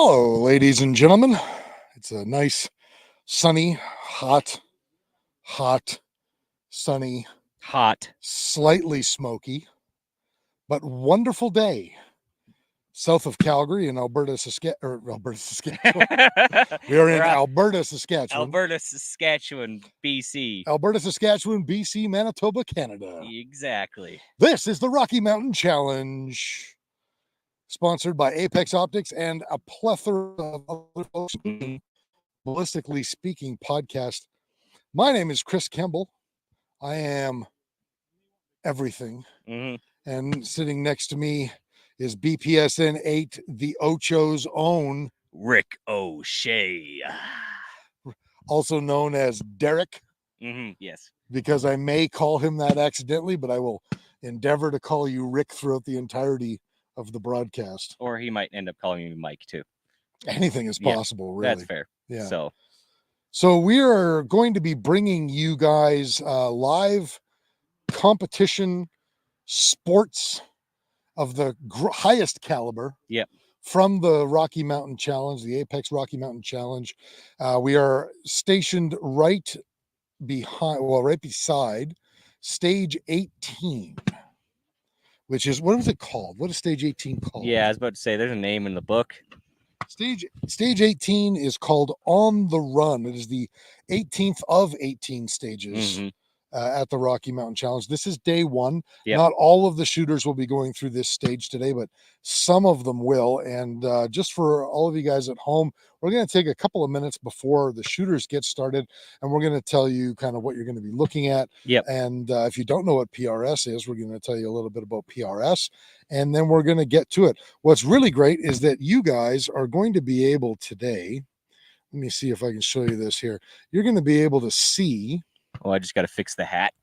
Hello, ladies and gentlemen. It's a nice, sunny, hot, sunny, Hot. slightly smoky, but wonderful day south of Calgary in Alberta, Saskatchewan. We are in We're at Alberta, Saskatchewan. Alberta, Saskatchewan, BC. Alberta, Saskatchewan, BC, Manitoba, Canada. Exactly. This is the Rocky Mountain Challenge, sponsored by Apex Optics and a plethora of other folks. Ballistically Speaking podcast. My name is Chris Kemble. I am everything. And sitting next to me is BPSN 8, the Ocho's own Rick O'Shea. Also known as Derek. Yes. Because I may call him that accidentally, but I will endeavor to call you Rick throughout the entirety of the broadcast. Or he might end up calling you Mike too. Anything is possible, really. That's fair. Yeah. So we are going to be bringing you guys live competition sports of the highest caliber. Yep. From the Rocky Mountain Challenge, the Apex Rocky Mountain Challenge. We are stationed right beside stage 18, which is, what was it called? What is stage 18 called? Yeah, I was about to say there's a name in the book. Stage 18 is called On the Run. It is the 18th of 18 stages at the Rocky Mountain Challenge. This is day one. Yep. Not all of the shooters will be going through this stage today, but some of them will. And just for all of you guys at home, we're going to take a couple of minutes before the shooters get started, and we're going to tell you kind of what you're going to be looking at. Yep. And if you don't know what PRS is, we're going to tell you a little bit about PRS, and then we're going to get to it. What's really great is that you guys are going to be able today, let me see if I can show you this here. You're going to be able to see. Oh, I just got to fix the hat.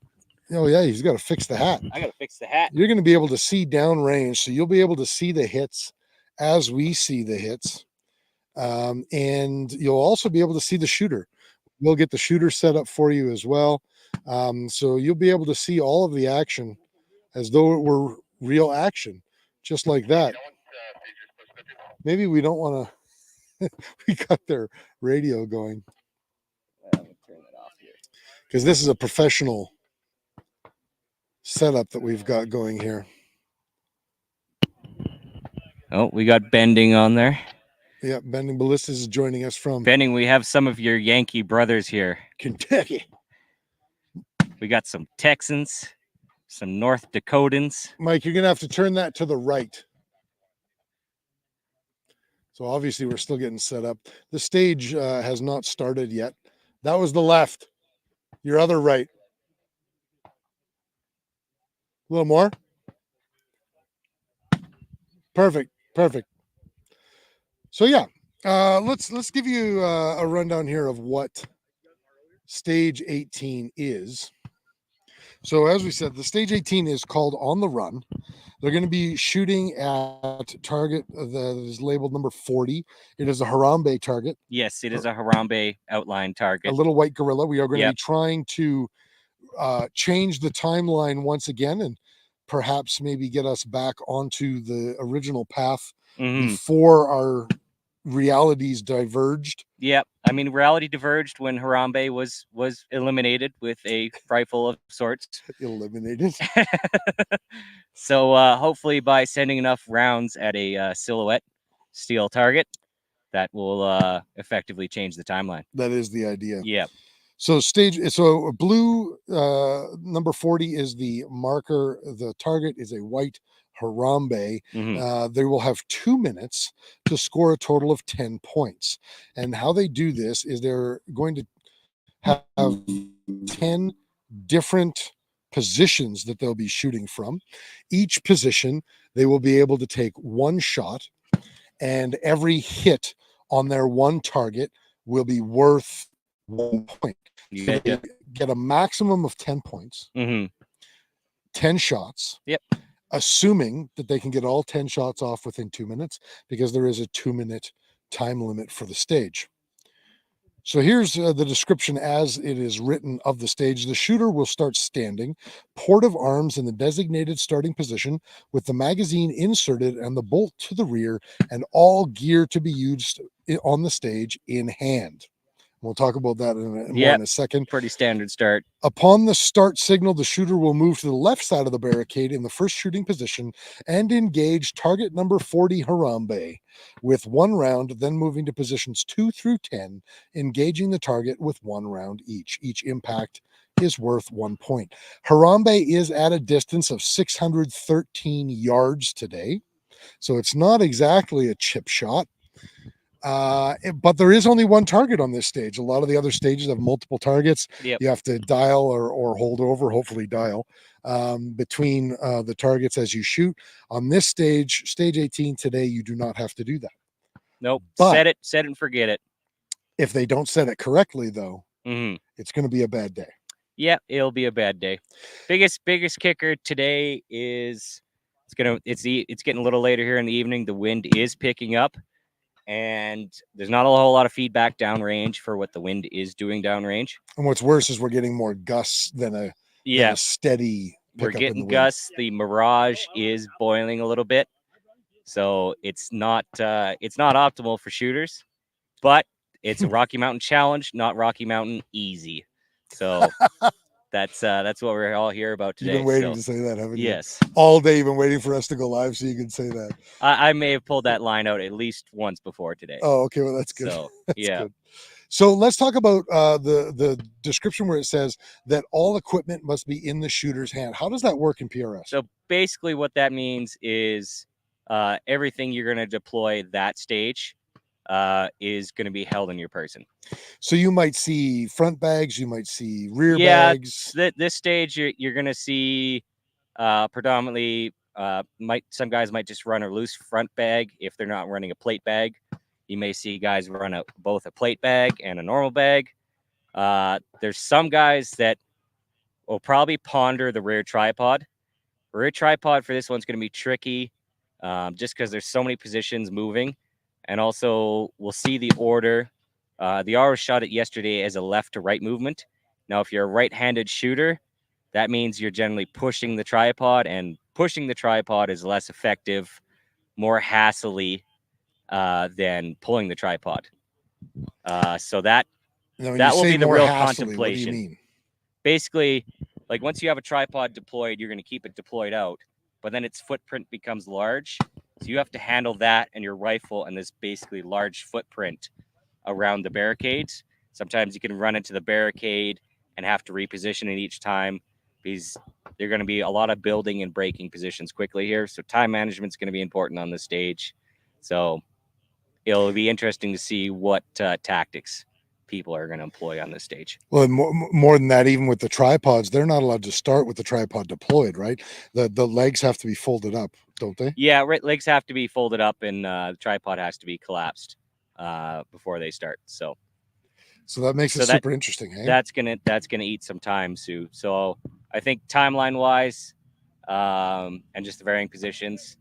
Oh, yeah, he's got to fix the hat. I got to fix the hat. You're going to be able to see downrange, so you'll be able to see the hits as we see the hits. And you'll also be able to see the shooter. We'll get the shooter set up for you as well. So you'll be able to see all of the action as though it were real action, just like that. Maybe we don't want to, we got their radio going. Let me turn that off here. Because this is a professional setup that we've got going here. Oh, we got Bending on there. Yeah, Bending Ballistics is joining us from Bending. We have some of your Yankee brothers here. Kentucky. We got some Texans, some North Dakotans. Mike, you're going to have to turn that to the right. So obviously we're still getting set up. The stage has not started yet. That was the left. Your other right. A little more. Perfect. So yeah, let's give you a rundown here of what stage 18 is. So as we said, the stage 18 is called On the Run. They're going to be shooting at target that is labeled number 40. It is a Harambe target. Yes, it is a Harambe outline target. A little white gorilla. We are going to be trying to change the timeline once again and perhaps maybe get us back onto the original path before our realities diverged. Yep. I mean, reality diverged when Harambe was eliminated with a rifle of sorts. Eliminated. So hopefully by sending enough rounds at a silhouette steel target, that will effectively change the timeline. That is the idea. Yeah. So blue number 40 is the marker. The target is a white Harambe. They will have 2 minutes to score a total of 10 points. And how they do this is they're going to have 10 different positions that they'll be shooting from. Each position, they will be able to take one shot, and every hit on their one target will be worth 1 point. So they get a maximum of 10 points, 10 shots. Yep. Assuming that they can get all 10 shots off within 2 minutes, because there is a 2-minute time limit for the stage. So here's the description as it is written of the stage. The shooter will start standing, port of arms in the designated starting position, with the magazine inserted and the bolt to the rear, and all gear to be used on the stage in hand. We'll talk about that more in a second. Pretty standard start. Upon the start signal, the shooter will move to the left side of the barricade in the first shooting position and engage target number 40 Harambe with 1 round, then moving to positions 2 through 10, engaging the target with 1 round each. Each impact is worth 1 point. Harambe is at a distance of 613 yards today, so it's not exactly a chip shot. But there is only 1 target on this stage. A lot of the other stages have multiple targets. Yep. You have to dial or hold over, hopefully dial, between the targets as you shoot. On this stage 18 today, you do not have to do that. Nope. But set it and forget it. If they don't set it correctly, though, Mhm. it's going to be a bad day. Yeah, it'll be a bad day. Biggest kicker today is it's getting a little later here in the evening. The wind is picking up, and there's not a whole lot of feedback downrange for what the wind is doing downrange. And what's worse is we're getting more gusts than a steady We're pickup in getting the wind. gusts. The mirage is boiling a little bit, so it's not optimal for shooters, but it's a Rocky Mountain challenge, not Rocky Mountain easy. So that's what we're all here about today. You've been waiting to say that, haven't you? Yes. All day you've been waiting for us to go live so you can say that. I may have pulled that line out at least once before today. Oh, okay. Well, that's good. So, that's yeah. good. So let's talk about the description where it says that all equipment must be in the shooter's hand. How does that work in PRS? So basically what that means is everything you're going to deploy that stage is going to be held in your person. So you might see front bags, you might see rear bags. This stage you're going to see predominantly some guys might just run a loose front bag if they're not running a plate bag. You may see guys run both a plate bag and a normal bag. There's some guys that will probably ponder the rear tripod. Rear tripod for this one's going to be tricky just because there's so many positions moving. And also, we'll see the order. The R shot it yesterday as a left to right movement. Now, if you're a right-handed shooter, that means you're generally pushing the tripod, and pushing the tripod is less effective, more hassly than pulling the tripod. So that will be the real contemplation. What do you mean? Basically, like once you have a tripod deployed, you're going to keep it deployed out, but then its footprint becomes large. So you have to handle that and your rifle and this basically large footprint around the barricades. Sometimes you can run into the barricade and have to reposition it each time because there are going to be a lot of building and breaking positions quickly here. So time management is going to be important on this stage. So it'll be interesting to see what tactics people are going to employ on this stage. Well, more than that, even with the tripods, they're not allowed to start with the tripod deployed, right? The legs have to be folded up, don't they? Yeah, legs have to be folded up, and the tripod has to be collapsed before they start. So that makes it super interesting. Hey? That's gonna eat some time, Sue. So I think timeline wise, and just the varying positions,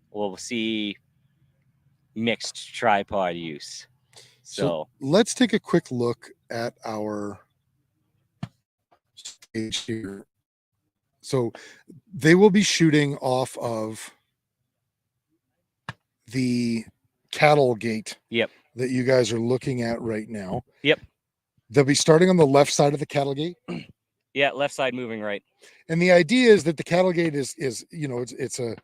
we'll see mixed tripod use. So let's take a quick look at our stage here. So they will be shooting off of the cattle gate. Yep. That you guys are looking at right now. Yep. They'll be starting on the left side of the cattle gate. Yeah, left side moving right. And the idea is that the cattle gate is it's a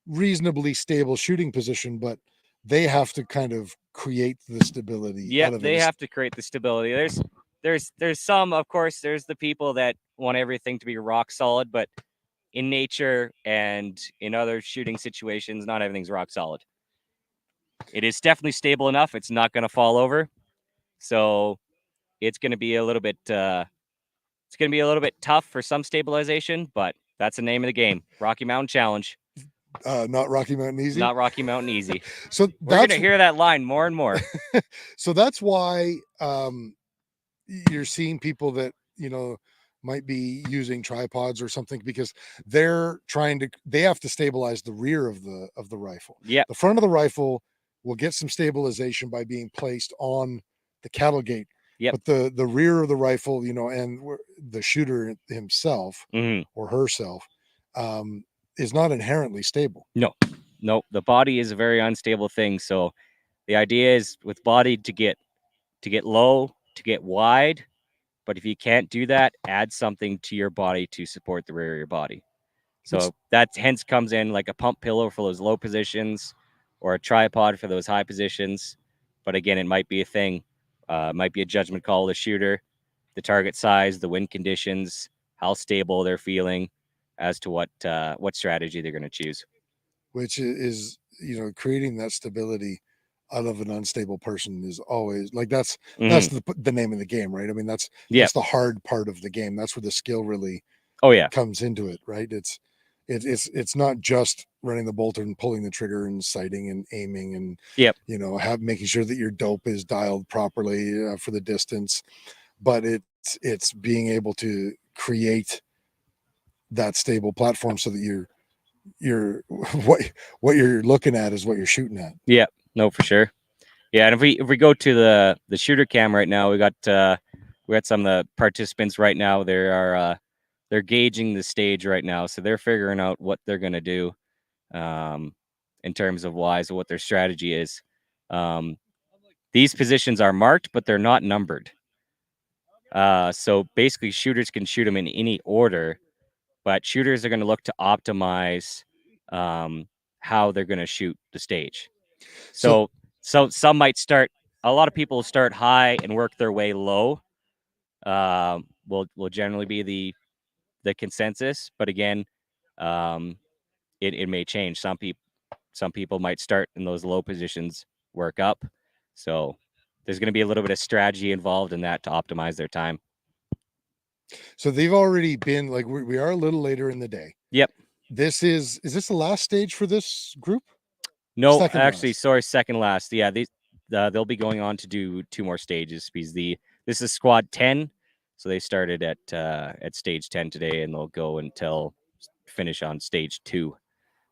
reasonably stable shooting position, but they have to kind of create the stability. Yeah, they have to create the stability. There's some, of course, there's the people that want everything to be rock solid, but in nature and in other shooting situations, not everything's rock solid. It is definitely stable enough. It's not going to fall over. So it's going to be a little bit tough for some stabilization, but that's the name of the game. Rocky Mountain Challenge. Not Rocky Mountain Easy. Not Rocky Mountain Easy. So we're going to hear that line more and more. So that's why you're seeing people that might be using tripods or something, because they have to stabilize the rear of the rifle. Yeah. The front of the rifle will get some stabilization by being placed on the cattle gate. Yep. But the rear of the rifle, you know, and the shooter himself Mhm. or herself is not inherently stable. No, the body is a very unstable thing. So the idea is with body to get low, to get wide. But if you can't do that, add something to your body to support the rear of your body. So that hence comes in like a pump pillow for those low positions or a tripod for those high positions. But again, it might be a thing. It might be a judgment call of the shooter, the target size, the wind conditions, how stable they're feeling as to what strategy they're going to choose. Which is, you know, creating that stability out of an unstable person is always like that's the name of the game, right? I mean, that's the hard part of the game. That's where the skill really comes into it, right? It's not just running the bolter and pulling the trigger and sighting and aiming and you know, making sure that your dope is dialed properly for the distance, but it's being able to create that stable platform so that you're what you're looking at is what you're shooting at. Yeah, no, for sure. Yeah, and if we go to the shooter cam right now, we got some of the participants right now. They're gauging the stage right now, so they're figuring out what they're gonna do in terms of wise what their strategy is. These positions are marked, but they're not numbered. So basically, shooters can shoot them in any order, but shooters are going to look to optimize how they're going to shoot the stage. So some might start. A lot of people start high and work their way low. Will generally be the consensus, but again, it may change. Some people might start in those low positions, work up. So there's going to be a little bit of strategy involved in that to optimize their time. So they've already been like we are a little later in the day. Yep. Is this the last stage for this group? No, Second actually, last. sorry, second last. Yeah, they'll be going on to do 2 more stages because this is squad 10, so they started at stage 10 today, and they'll go until finish on stage 2.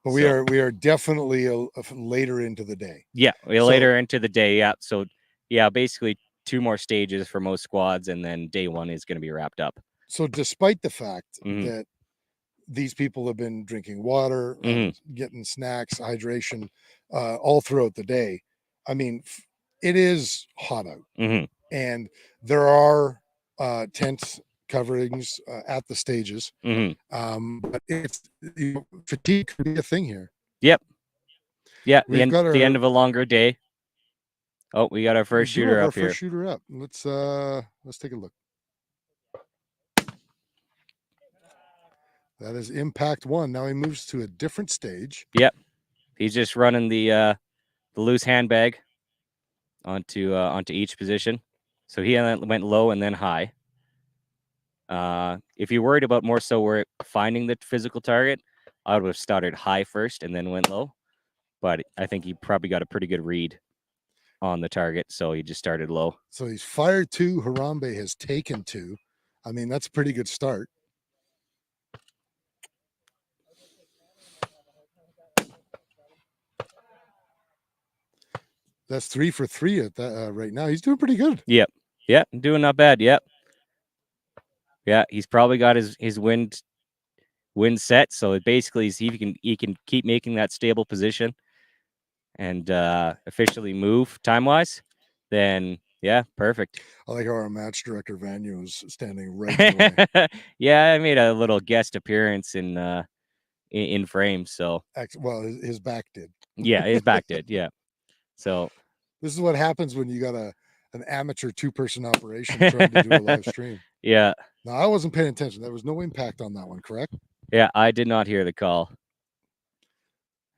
But we are definitely later into the day. Yeah, later into the day. Yeah, so yeah, basically 2 more stages for most squads, and then day 1 is going to be wrapped up. So despite the fact that these people have been drinking water, getting snacks, hydration, all throughout the day. I mean, it is hot out, and there are tent coverings at the stages. But it's fatigue can be a thing here. Yep. Yeah, the end of a longer day. Oh, we got our first shooter up here. First shooter up. Let's take a look. That is impact 1. Now he moves to a different stage. Yep. He's just running the loose handbag onto each position. So he went low and then high. If you're worried about more so we're finding the physical target, I would have started high first and then went low. But I think he probably got a pretty good read on the target, so he just started low. So he's fired 2. Harambe has taken 2. I mean, that's a pretty good start. That's 3 for 3 at that right now. He's doing pretty good. Yep. Yeah, doing not bad. Yep. Yeah, he's probably got his wind set. So basically, he can keep making that stable position and officially move time wise. Then yeah, perfect. I like how our match director Vanu is standing right away. Yeah, I made a little guest appearance in frame. So well, his back did. Yeah, his back did. Yeah. So this is what happens when you got an amateur 2-person operation trying to do a live stream. Yeah. No, I wasn't paying attention. There was no impact on that one, correct? Yeah, I did not hear the call.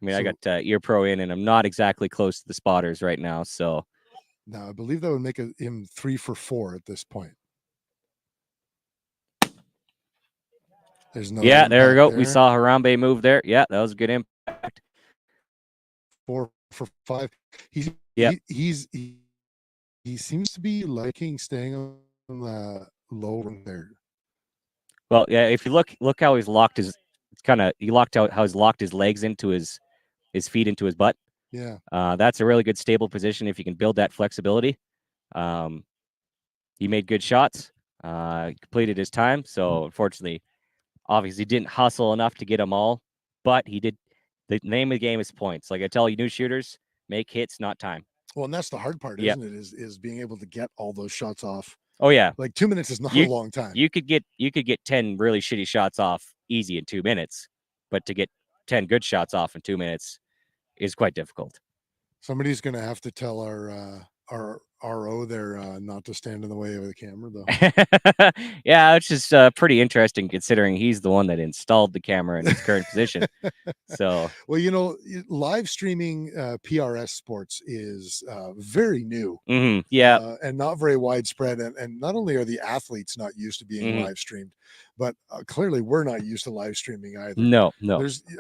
I mean, I got Ear Pro in, and I'm not exactly close to the spotters right now. So now I believe that would make him 3 for 4 at this point. There's no. Yeah, there we go. We saw Harambe move there. Yeah, that was a good impact. 4 for 5. He seems to be liking staying on the low room there. Well, yeah, if you look how he's locked how he's locked his legs into his feet into his butt. Yeah. That's a really good stable position if you can build that flexibility. he made good shots, completed his time. So unfortunately, obviously didn't hustle enough to get them all, but he did. The name of the game is points. Like I tell you, new shooters, make hits, not time. Well, and that's the hard part, Yep. isn't it? Is being able to get all those shots off. Oh yeah, Like 2 minutes is not a long time. you could get 10 really shitty shots off easy in 2 minutes, but to get 10 good shots off in 2 minutes is quite difficult. Somebody's going to have to tell our RO there not to stand in the way of the camera, though. Yeah, which is pretty interesting considering he's the one that installed the camera in its current position. So, well, you know, live streaming PRS sports is very new, yeah, and not very widespread. And not only are the athletes not used to being live streamed, but clearly we're not used to live streaming either. No.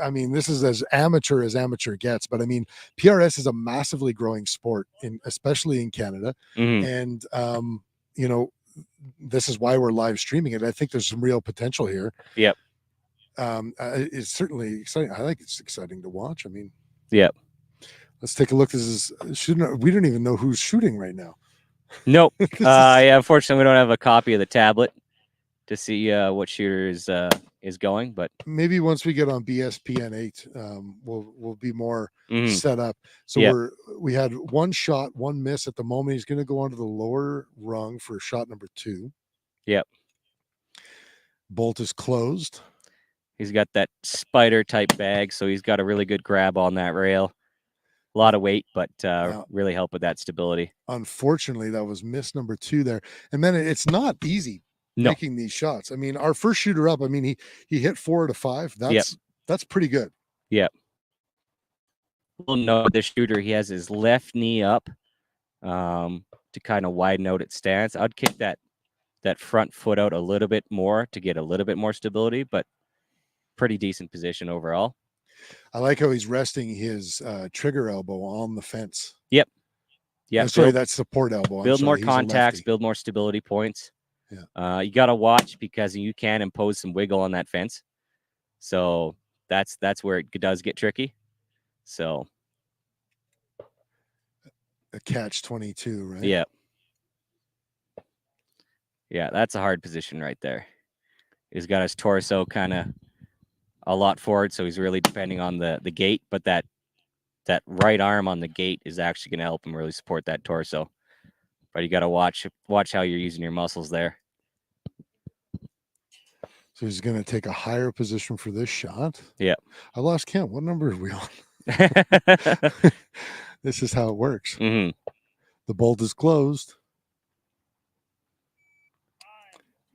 I mean, this is as amateur gets, but I mean, PRS is a massively growing sport especially in Canada. And, you know, this is why we're live streaming it. I think there's some real potential here. Yep. It's certainly exciting. I think it's exciting to watch. I mean, yep. Let's take a look. This is we don't even know who's shooting right now. Nope. Yeah, unfortunately, we don't have a copy of the tablet to see what shooter is going, but maybe once we get on BSPN 8, we'll be more set up. So we had one shot, one miss at the moment. He's going to go onto the lower rung for shot number 2. Yep. Bolt is closed. He's got that spider type bag, so he's got a really good grab on that rail. A lot of weight, but really help with that stability. Unfortunately, that was miss number 2 there. And then it's not easy making these shots. I mean, our first shooter up, I mean, he hit 4 out of 5. That's pretty good. Yep. We'll know the shooter, he has his left knee up to kind of widen out its stance. I'd kick that front foot out a little bit more to get a little bit more stability, but pretty decent position overall. I like how he's resting his trigger elbow on the fence. Yep. Yeah. Sorry, that's support elbow. Build more contacts, build more stability points. Yeah. You got to watch because you can impose some wiggle on that fence. So that's where it does get tricky. So a catch-22, right? Yeah. Yeah, that's a hard position right there. He's got his torso kind of a lot forward, so he's really depending on the gate, but that right arm on the gate is actually going to help him really support that torso. But you got to watch how you're using your muscles there. So he's going to take a higher position for this shot. Yeah. I lost count. What number are we on? This is how it works. The bolt is closed.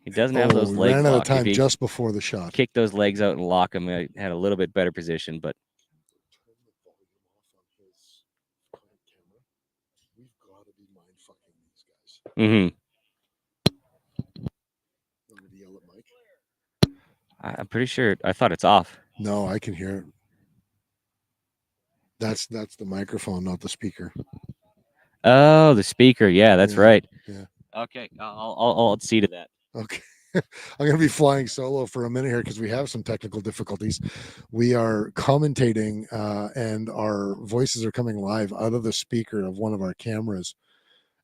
He doesn't have those legs. Ran out of time just before the shot. Kick those legs out and lock him. He had a little bit better position, but. We've got to be mind fucking these guys. Yell at Mike. I'm pretty sure. I thought it's off. No, I can hear it. That's the microphone, not the speaker. Oh, the speaker. Yeah, that's right. Yeah. Okay, I'll see to that. Okay. I'm going to be flying solo for a minute here because we have some technical difficulties. We are commentating and our voices are coming live out of the speaker of one of our cameras.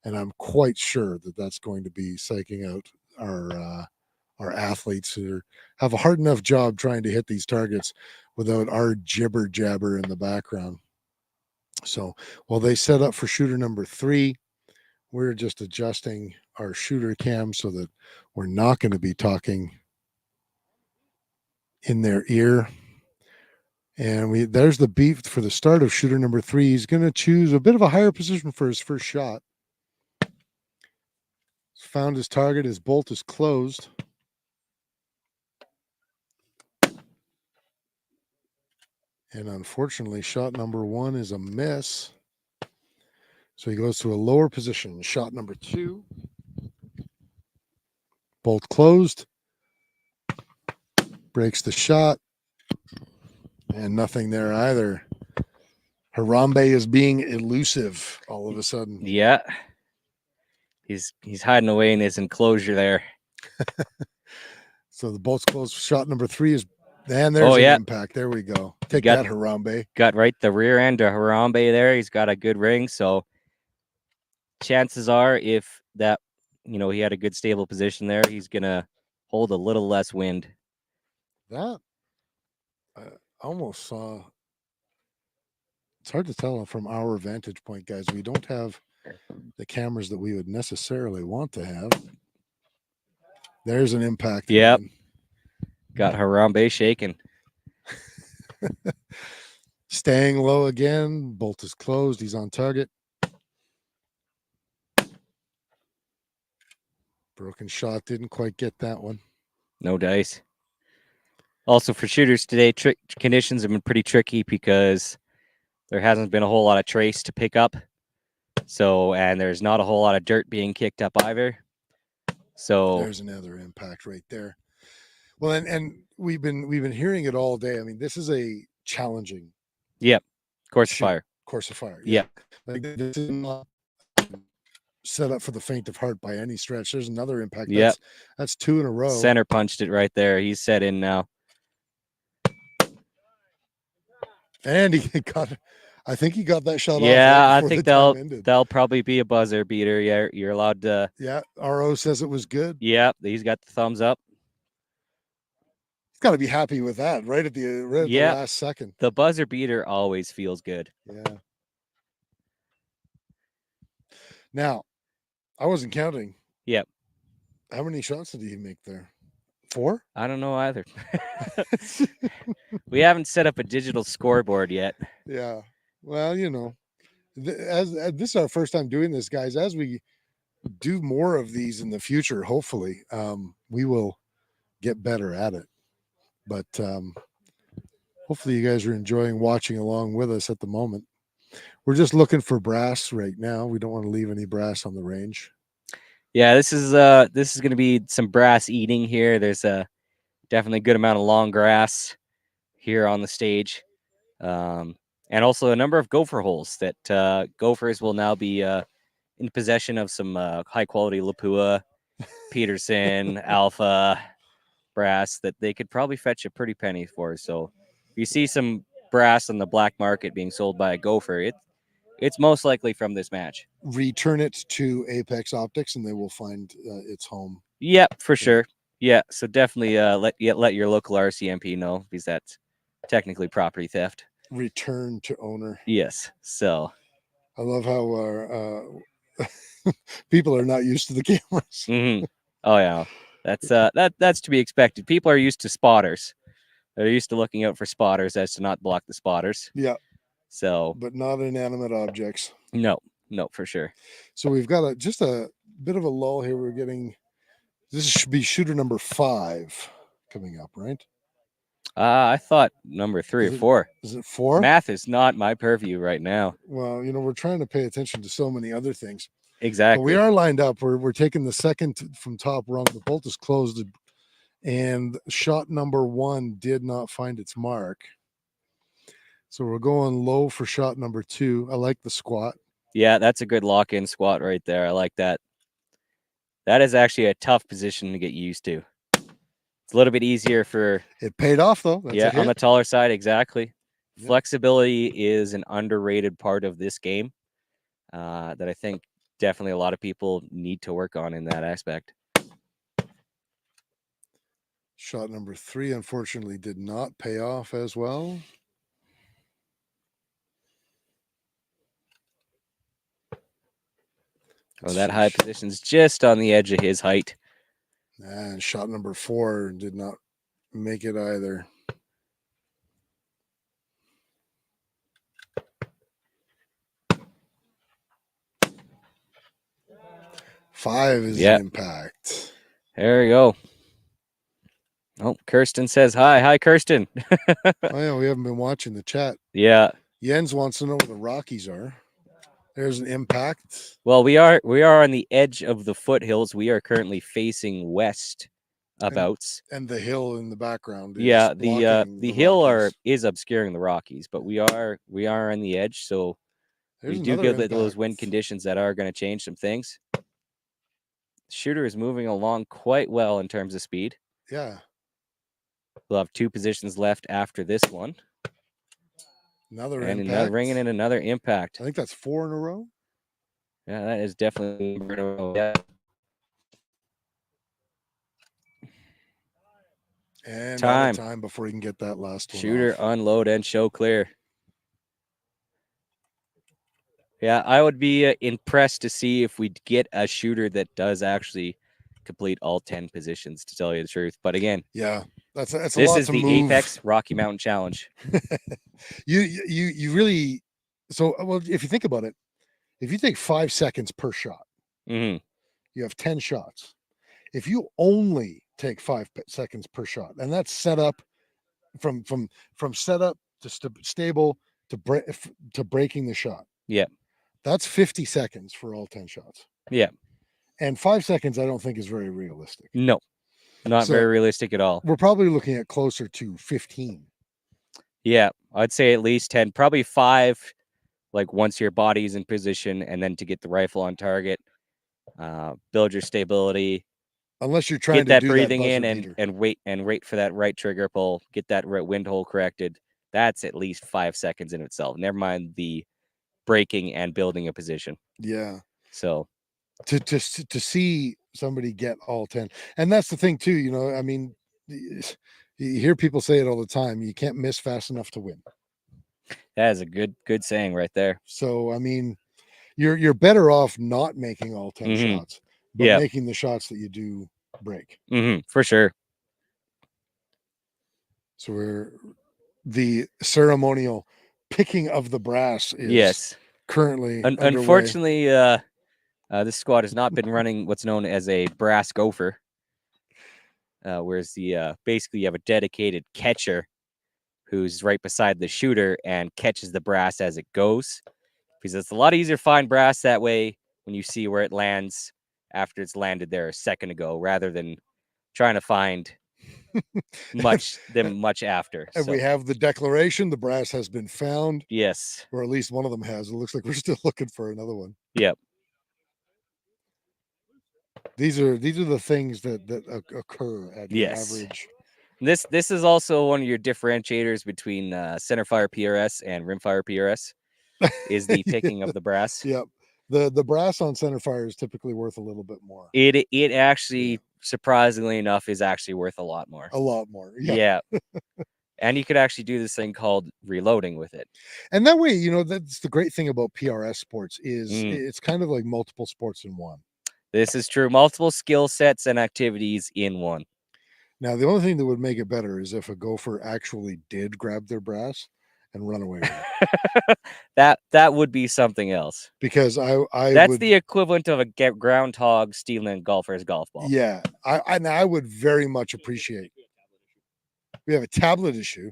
And I'm quite sure that that's going to be psyching out our athletes who have a hard enough job trying to hit these targets without our jibber jabber in the background. So while they set up for shooter number 3, we're just adjusting our shooter cam so that we're not going to be talking in their ear. And there's the beat for the start of shooter number 3. He's going to choose a bit of a higher position for his first shot. He's found his target. His bolt is closed. And unfortunately, shot number 1 is a miss. So he goes to a lower position. Shot number 2. Bolt closed. Breaks the shot. And nothing there either. Harambe is being elusive all of a sudden. Yeah. He's hiding away in his enclosure there. So the bolt's closed. Shot number 3 is, and there's an impact. There we go. Take that, Harambe. Got right the rear end to Harambe there. He's got a good ring. So chances are if that you know, he had a good stable position there. He's gonna hold a little less wind. That I almost saw. It's hard to tell from our vantage point, guys. We don't have the cameras that we would necessarily want to have. There's an impact. Yep. Again. Got Harambe shaking. Staying low again. Bolt is closed. He's on target. Broken shot. Didn't quite get that one. No dice. Also for shooters today, conditions have been pretty tricky because there hasn't been a whole lot of trace to pick up. So, and there's not a whole lot of dirt being kicked up either. So there's another impact right there. Well, and we've been hearing it all day. I mean, this is a challenging. Yep. Course of fire. Course of fire. Yeah. Like this is not set up for the faint of heart by any stretch. There's another impact. Yep. That's 2 in a row. Center punched it right there. He's set in now. And he got, I think he got that shot. Yeah, off I think that'll probably be a buzzer beater. Yeah, you're allowed to. Yeah, RO says it was good. Yeah, he's got the thumbs up. He's got to be happy with that right at the last second. The buzzer beater always feels good. Yeah. Now, I wasn't counting. Yep. How many shots did he make there? 4? I don't know either. We haven't set up a digital scoreboard yet. Yeah. Well, you know, as this is our first time doing this, guys. As we do more of these in the future, hopefully, we will get better at it. But hopefully you guys are enjoying watching along with us at the moment. We're just looking for brass right now. We don't want to leave any brass on the range. Yeah, this is going to be some brass eating here. There's a definitely a good amount of long grass here on the stage, and also a number of gopher holes that gophers will now be in possession of some high quality Lapua, Peterson, Alpha brass that they could probably fetch a pretty penny for. So if you see some brass on the black market being sold by a gopher, it's most likely from this match. Return it to Apex Optics and they will find its home. Yep, for sure. Yeah, so definitely let your local RCMP know, because that's technically property theft. Return to owner. Yes. So I love how our people are not used to the cameras. Mm-hmm. Oh yeah, that's to be expected. People are used to spotters. They're used to looking out for spotters as to not block the spotters. Yeah. So, but not inanimate objects. No, for sure. So we've got just a bit of a lull here. We're getting, this should be shooter number 5 coming up, right? I thought number 3 or 4. Is it 4? Math is not my purview right now. Well, you know, we're trying to pay attention to so many other things. Exactly. But we are lined up. We're taking the second from top rung. The bolt is closed, and shot number 1 did not find its mark. So we're going low for shot number 2. I like the squat. Yeah, that's a good lock-in squat right there. I like that. That is actually a tough position to get used to. It's a little bit easier for... It paid off, though. That's on the taller side, exactly. Yep. Flexibility is an underrated part of this game that I think definitely a lot of people need to work on in that aspect. Shot number 3, unfortunately, did not pay off as well. Oh, that high position's just on the edge of his height. And shot number 4 did not make it either. Five is an impact. There we go. Oh, Kirsten says hi. Hi, Kirsten. Oh, yeah, we haven't been watching the chat. Yeah. Jens wants to know where the Rockies are. There's an impact. Well, we are on the edge of the foothills. We are currently facing west abouts. And the hill in the background. Yeah, the hill is obscuring the Rockies, but we are on the edge, so we do get those wind conditions that are going to change some things. Shooter is moving along quite well in terms of speed. Yeah. We'll have 2 positions left after this one. Another impact. Ringing in another impact. I think that's 4 in a row. Yeah, that is definitely in a row. Yeah. And out Time. of time before you can get that last one Shooter, off. unload, and show clear. Yeah, I would be impressed to see if we get a shooter that does actually complete all 10 positions, to tell you the truth. But again, Yeah, that's a this lot is to the move. Apex Rocky Mountain Challenge. You really, so well, if you think about it, if you take 5 seconds per shot, Hmm. you have 10 shots. If you only take 5 seconds per shot, and that's set up from setup to stable to breaking the shot. Yeah. That's 50 seconds for all 10 shots. Yeah. And 5 seconds, I don't think is very realistic. No, not So very realistic at all. we're probably looking at closer to 15. Yeah, I'd say at least 10, probably 5, like once your body's in position, and then to get the rifle on target, build your stability, Unless you're trying get to that do breathing that in, buzzer and beater. wait for that right trigger pull, get that wind hole corrected. That's at least 5 seconds in itself. Never mind the breaking and building a position. Yeah. So To see somebody get all 10. And that's the thing too, you know, I mean, you hear people say it all the time, you can't miss fast enough to win. that is a good saying right there. So I mean, you're better off not making all 10 shots, but Yeah. making the shots that you do break. For sure. So we're the ceremonial picking of the brass is Yes. currently underway. Unfortunately, this squad has not been running what's known as a brass gopher. Whereas basically you have a dedicated catcher who's right beside the shooter and catches the brass as it goes, because it's a lot easier to find brass that way when you see where it lands after it's landed there a second ago, rather than trying to find much after. And So, we have the declaration, the brass has been found, yes. or at least one of them has. It looks like we're still looking for another one. Yep. These are the things that occur at your Yes. average. This is also one of your differentiators between centerfire PRS and rimfire PRS, is the picking of the brass. Yep. The brass on centerfire is typically worth a little bit more. It actually, surprisingly enough, is actually worth a lot more. A lot more. Yeah. And you could actually do this thing called reloading with it. And that way, you know, that's the great thing about PRS sports is it's kind of like multiple sports in one. This is true. Multiple skill sets and activities in one. Now, the only thing that would make it better is if a gopher actually did grab their brass and run away with it. that would be something else. Because that's the equivalent of a groundhog stealing a golfer's golf ball. Yeah, I would very much appreciate. We have a tablet issue.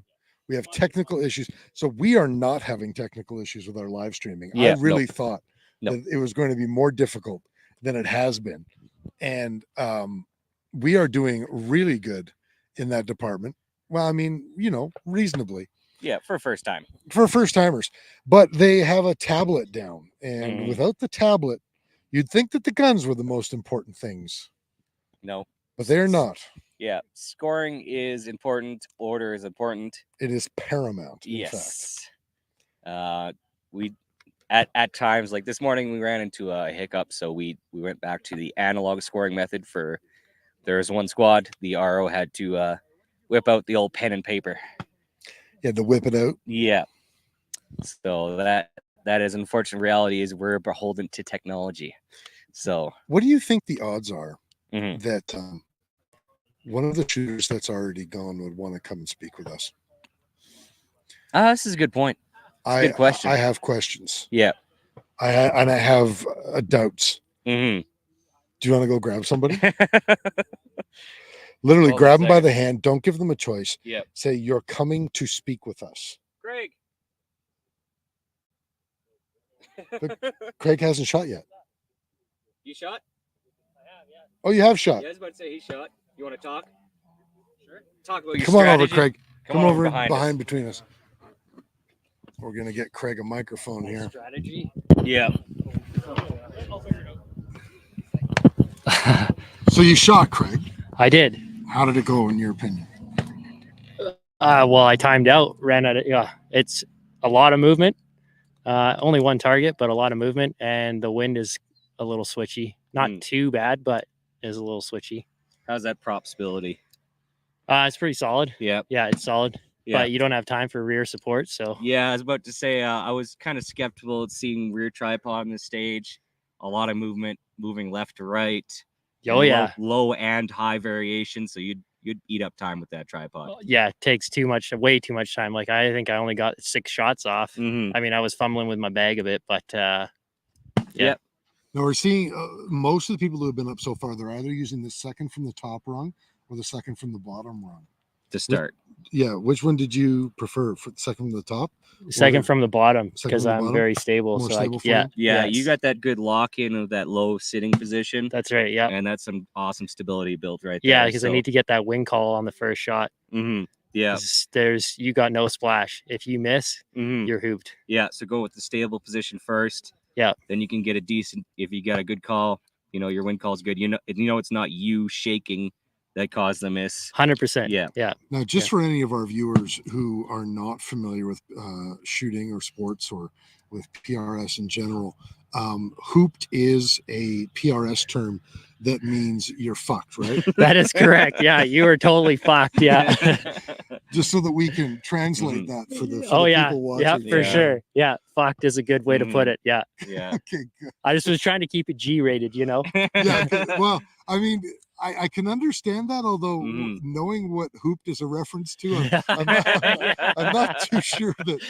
We have technical issues. So we are not having technical issues with our live streaming. Yeah, I really thought that it was going to be more difficult than it has been. And we are doing really good in that department. Well, I mean, you know, reasonably. Yeah, for first time. For first timers. But they have a tablet down. And without the tablet, you'd think that the guns were the most important things. No. But they're not. Yeah, scoring is important. Order is important. It is paramount. Yes. In fact. We at times, like this morning, we ran into a hiccup, so we went back to the analog scoring method. For there's one squad, the RO had to whip out the old pen and paper. You had to whip it out. Yeah. So that is unfortunate reality, is we're beholden to technology. So what do you think the odds are Mm-hmm. that one of the shooters that's already gone would want to come and speak with us? This is a good point. Good question. I have questions. Yeah. I have doubts. Mm-hmm. Do you want to go grab somebody? Literally grab them by the hand. Don't give them a choice. Yeah. Say, you're coming to speak with us. Craig. Craig hasn't shot yet. You shot? I have, yeah. Oh, you have shot? Yeah, I was about to say he shot. You want to talk? Sure. Talk about your Come strategy. on over, Craig. Come over behind between us. We're going to get Craig a microphone here. Strategy? Yeah. So you shot, Craig. I did. How did it go, in your opinion? Well, I timed out, ran out of, it's a lot of movement. Only one target, but a lot of movement. And the wind is a little switchy. Not too bad, but is a little switchy. How's that prop stability? It's pretty solid. Yep. Yeah, it's solid. Yeah. But you don't have time for rear support, so Yeah, I was about to say I was kind of skeptical at seeing rear tripod on the stage. A lot of movement, moving left to right. oh and yeah. low and high variation. So you'd eat up time with that tripod. Yeah, it takes way too much time. Like I think I only got 6 shots off. Mm-hmm. I mean, I was fumbling with my bag a bit, but yeah. Yep. Now we're seeing most of the people who have been up so far, they're either using the second from the top rung or the second from the bottom rung. To start. Yeah, which one did you prefer? For the second from the top? Second from the bottom Second because from the I'm bottom? very stable. More So stable for yeah, you? Yeah, yes. you got that good lock in of that low sitting position. That's right. Yeah. And that's some awesome stability built right there. Yeah, because I need to get that wing call on the first shot. Mm-hmm. Yeah. You got no splash. If you miss, Mm-hmm. you're hooped. Yeah. So go with the stable position first. Yeah. Then you can get a decent, if you got a good call, your wind call is good. You know it's not you shaking that caused the miss. 100%. Yeah. Yeah. Now, just for any of our viewers who are not familiar with shooting or sports or with PRS in general, hooped is a PRS term that means you're fucked, right? That is correct. Yeah, you were totally fucked. Yeah. Just so that we can translate that for the Oh the yeah. people Yeah, watching. for Yeah. sure. Yeah, fucked is a good way to put it. Yeah. Yeah. Okay, good. I just was trying to keep it G-rated, you know. Yeah, well, I mean, I can understand that, although Mhm. knowing what hooped is a reference to, Yeah. I'm not too sure that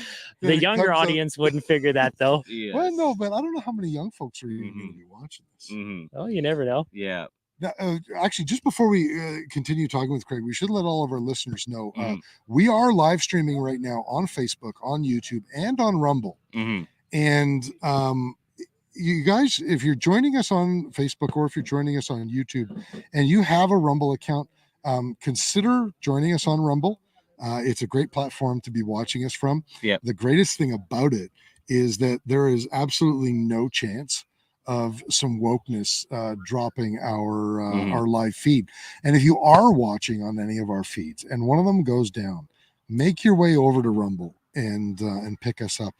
The it younger comes up- audience wouldn't figure that though. Yes. Well, no, but I don't know how many young folks are even going Mhm. to be watching this. Mhm. Oh, you never know. Yeah. Now, actually, just before we continue talking with Craig, we should let all of our listeners know Mhm. we are live streaming right now on Facebook, on YouTube, and on Rumble. Mm-hmm. And you guys, if you're joining us on Facebook or if you're joining us on YouTube and you have a Rumble account, consider joining us on Rumble. It's a great platform to be watching us from. Yep. The greatest thing about it is that there is absolutely no chance of some wokeness dropping our live feed. And if you are watching on any of our feeds and one of them goes down, make your way over to Rumble and pick us up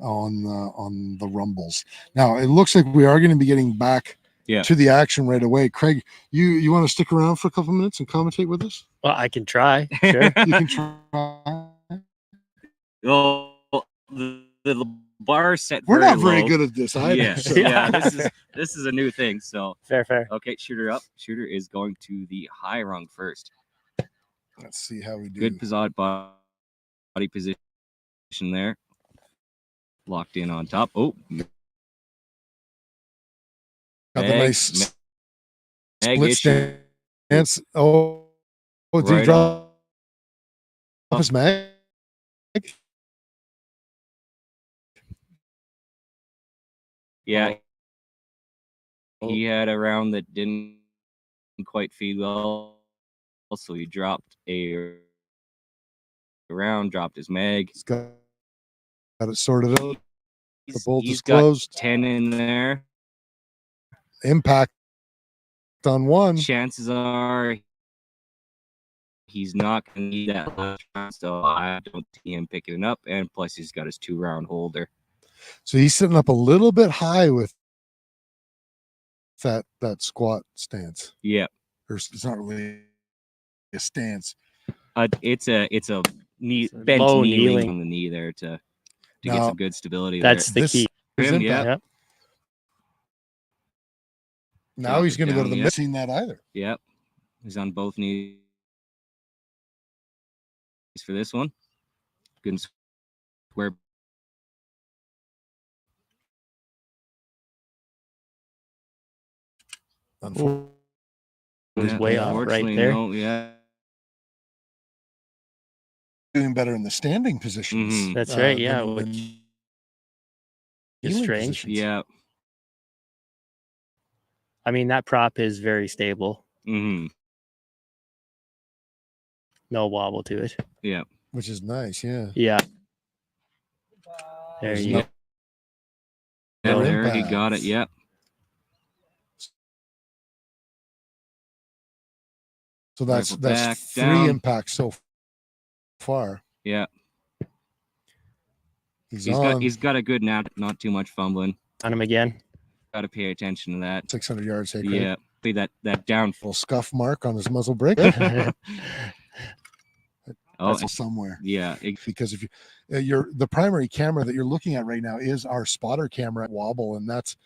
on the Rumbles. Now it looks like we are going to be getting back to the action right away. Craig, you want to stick around for a couple minutes and commentate with us? Well, I can try. Sure. You can try. Well, the bar set. We're not very very low. good at this either. Yes. so- Yeah. This is a new thing. So Fair. okay, shooter up. Shooter is going to the high rung first. Let's see how we do. Good body position there. Locked in on top. Oh, Got the Mag- nice mag split issue. stance. Oh, did he Right drop his mag? Yeah. He had a round that didn't quite feed well, so he dropped a round, dropped his mag. He's got it sorted out. The bolt He's is got closed. 10 in there. Impact on one. Chances are he's not going to need that last round, so I don't see him picking it up. And plus, he's got his 2-round holder. So he's sitting up a little bit high with that squat stance. Yeah, Or it's not really a stance. it's a knee It's a bent low kneeling kneeling. on the knee there to get Now, some good stability. That's the This key. is Him, impact. yeah. Yep. Now Drop he's it going to go to down, the yeah. missing that either. Yep. He's on both knees for this one. Good and square. Unfortunately. Was Yeah, way off right unfortunately, there. no, yeah. Doing better in the standing positions. Mhm. That's right. than Yeah. in Which the is kneeling strange. positions. Yeah. I mean, that prop is very stable. Mm-hmm. No wobble to it. Yeah. Which is nice. Yeah. Yeah. There There's you no- go. Yeah, No there he impact. got it. Yep. So that's Rifle back, 3 down. impacts so far. Yeah. He's He's on got a good not too much fumbling. On him again. Got to pay attention to that. 600 yards. Hey, Craig. Yeah. See that down. Little scuff mark on his muzzle brake. Oh, That's somewhere. yeah. Because if you the primary camera that you're looking at right now is our spotter camera at Wobble, and that's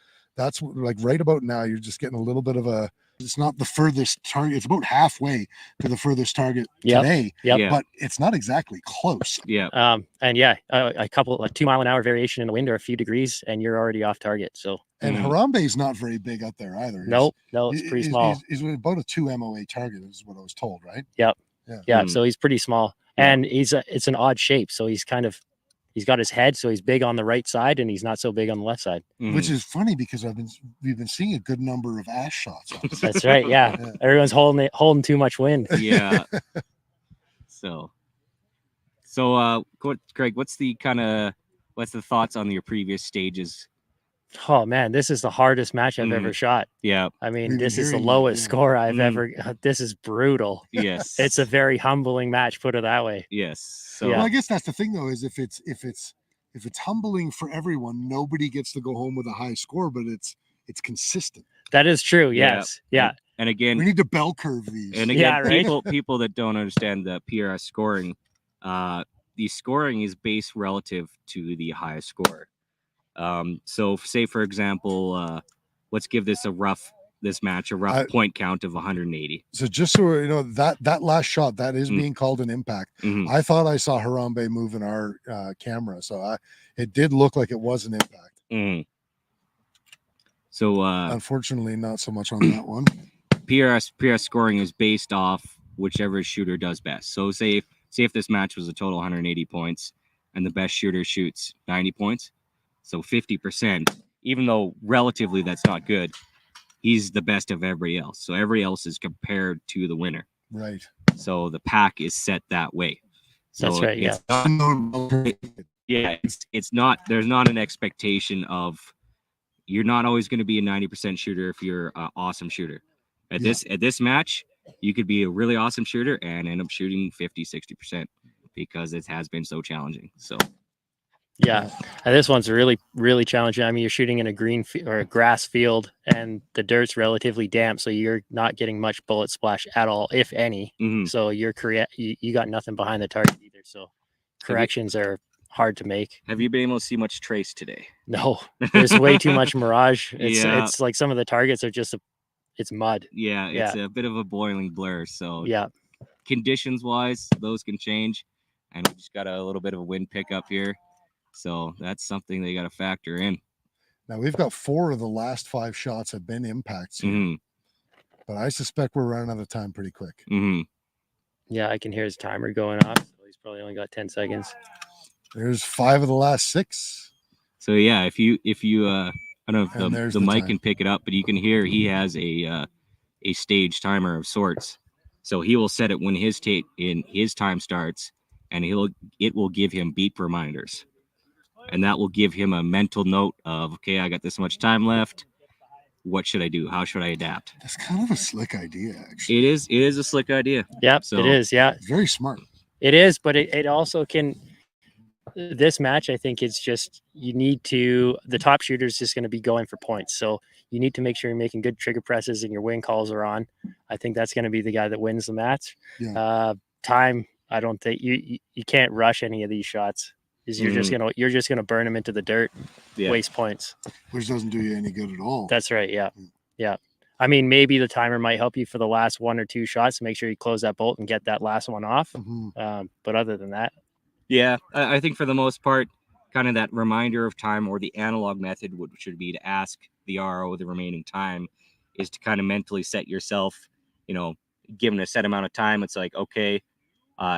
like right about now you're just getting a little bit of a, it's not the furthest target, it's about halfway to the furthest target Yep. today, Yeah. but it's not exactly close. Yeah. And yeah, a 2 mile an hour variation in the wind or a few degrees, and you're already off target. So And Harambe is not very big out there either. no, it's pretty small. He's about a 2 MOA target is what I was told, right? Yep. Yeah. So he's pretty small, Yeah. and it's an odd shape. So he's got his head, so he's big on the right side, and he's not so big on the left side. Which is funny because we've been seeing a good number of ash shots. That's right. Yeah. Everyone's holding too much wind. Yeah. So Craig, what's the thoughts on your previous stages? Oh man, this is the hardest match I've ever shot. Yeah. I mean, We've been this is the hearing lowest that, score I've ever. This is brutal. Yes. It's a very humbling match, put it that way. Yes. So Well, I guess that's the thing though, is if it's humbling for everyone, nobody gets to go home with a high score, but it's consistent. That is true. Yeah. Yes. Yeah. and again, We need to bell curve these. And again, Yeah, right? people that don't understand the PRS scoring, the scoring is based relative to the highest score. So say for example, let's give this match a rough point count of 180. So just so you know, that last shot that is being called an impact. I thought I saw Harambe move in our camera, so it did look like it was an impact. So unfortunately, not so much on that one. PRS scoring is based off whichever shooter does best. So say if this match was a total 180 points and the best shooter shoots 90 points, so 50%, even though relatively that's not good, he's the best of everybody else. So everybody else is compared to the winner. Right. So the pack is set that way. So That's right. Yeah. It's not, there's not an expectation of, you're not always going to be a 90% shooter if you're an awesome shooter. At this match, you could be a really awesome shooter and end up shooting 50-60% because it has been so challenging. So yeah, and this one's really, really challenging. I mean, you're shooting in a green or a grass field, and the dirt's relatively damp, so you're not getting much bullet splash at all, if any. So you're you got nothing behind the target either. So corrections are hard to make. Have you been able to see much trace today? No, there's way too much mirage. It's like some of the targets are just it's mud. Yeah, it's a bit of a boiling blur. So yeah, conditions wise, those can change, and we just got a little bit of a wind pickup here. So that's something they got to factor in. Now we've got 4 of the last 5 shots have been impacts here, but I suspect we're running out of time pretty quick. Yeah, I can hear his timer going off. So he's probably only got 10 seconds. There's 5 of the last 6. So yeah, if you I don't know if the mic can pick it up, but you can hear he has a stage timer of sorts. So he will set it when his time starts, and it will give him beep reminders. And that will give him a mental note of, okay, I got this much time left. What should I do? How should I adapt? That's kind of a slick idea, actually. It is a slick idea. Yep, so, it is. Yeah, it's very smart. It is, but it also can. This match, I think it's just the top shooter is just going to be going for points. So you need to make sure you're making good trigger presses and your wing calls are on. I think that's going to be the guy that wins the match. Yeah. Time, I don't think you can't rush any of these shots. You're just gonna burn them into the dirt, waste points, which doesn't do you any good at all. That's right. Yeah. I mean, maybe the timer might help you for the last 1 or 2 shots to make sure you close that bolt and get that last one off. But other than that, yeah, I think for the most part, kind of that reminder of time or the analog method should be to ask the RO the remaining time, is to kind of mentally set yourself, given a set amount of time. It's like, okay,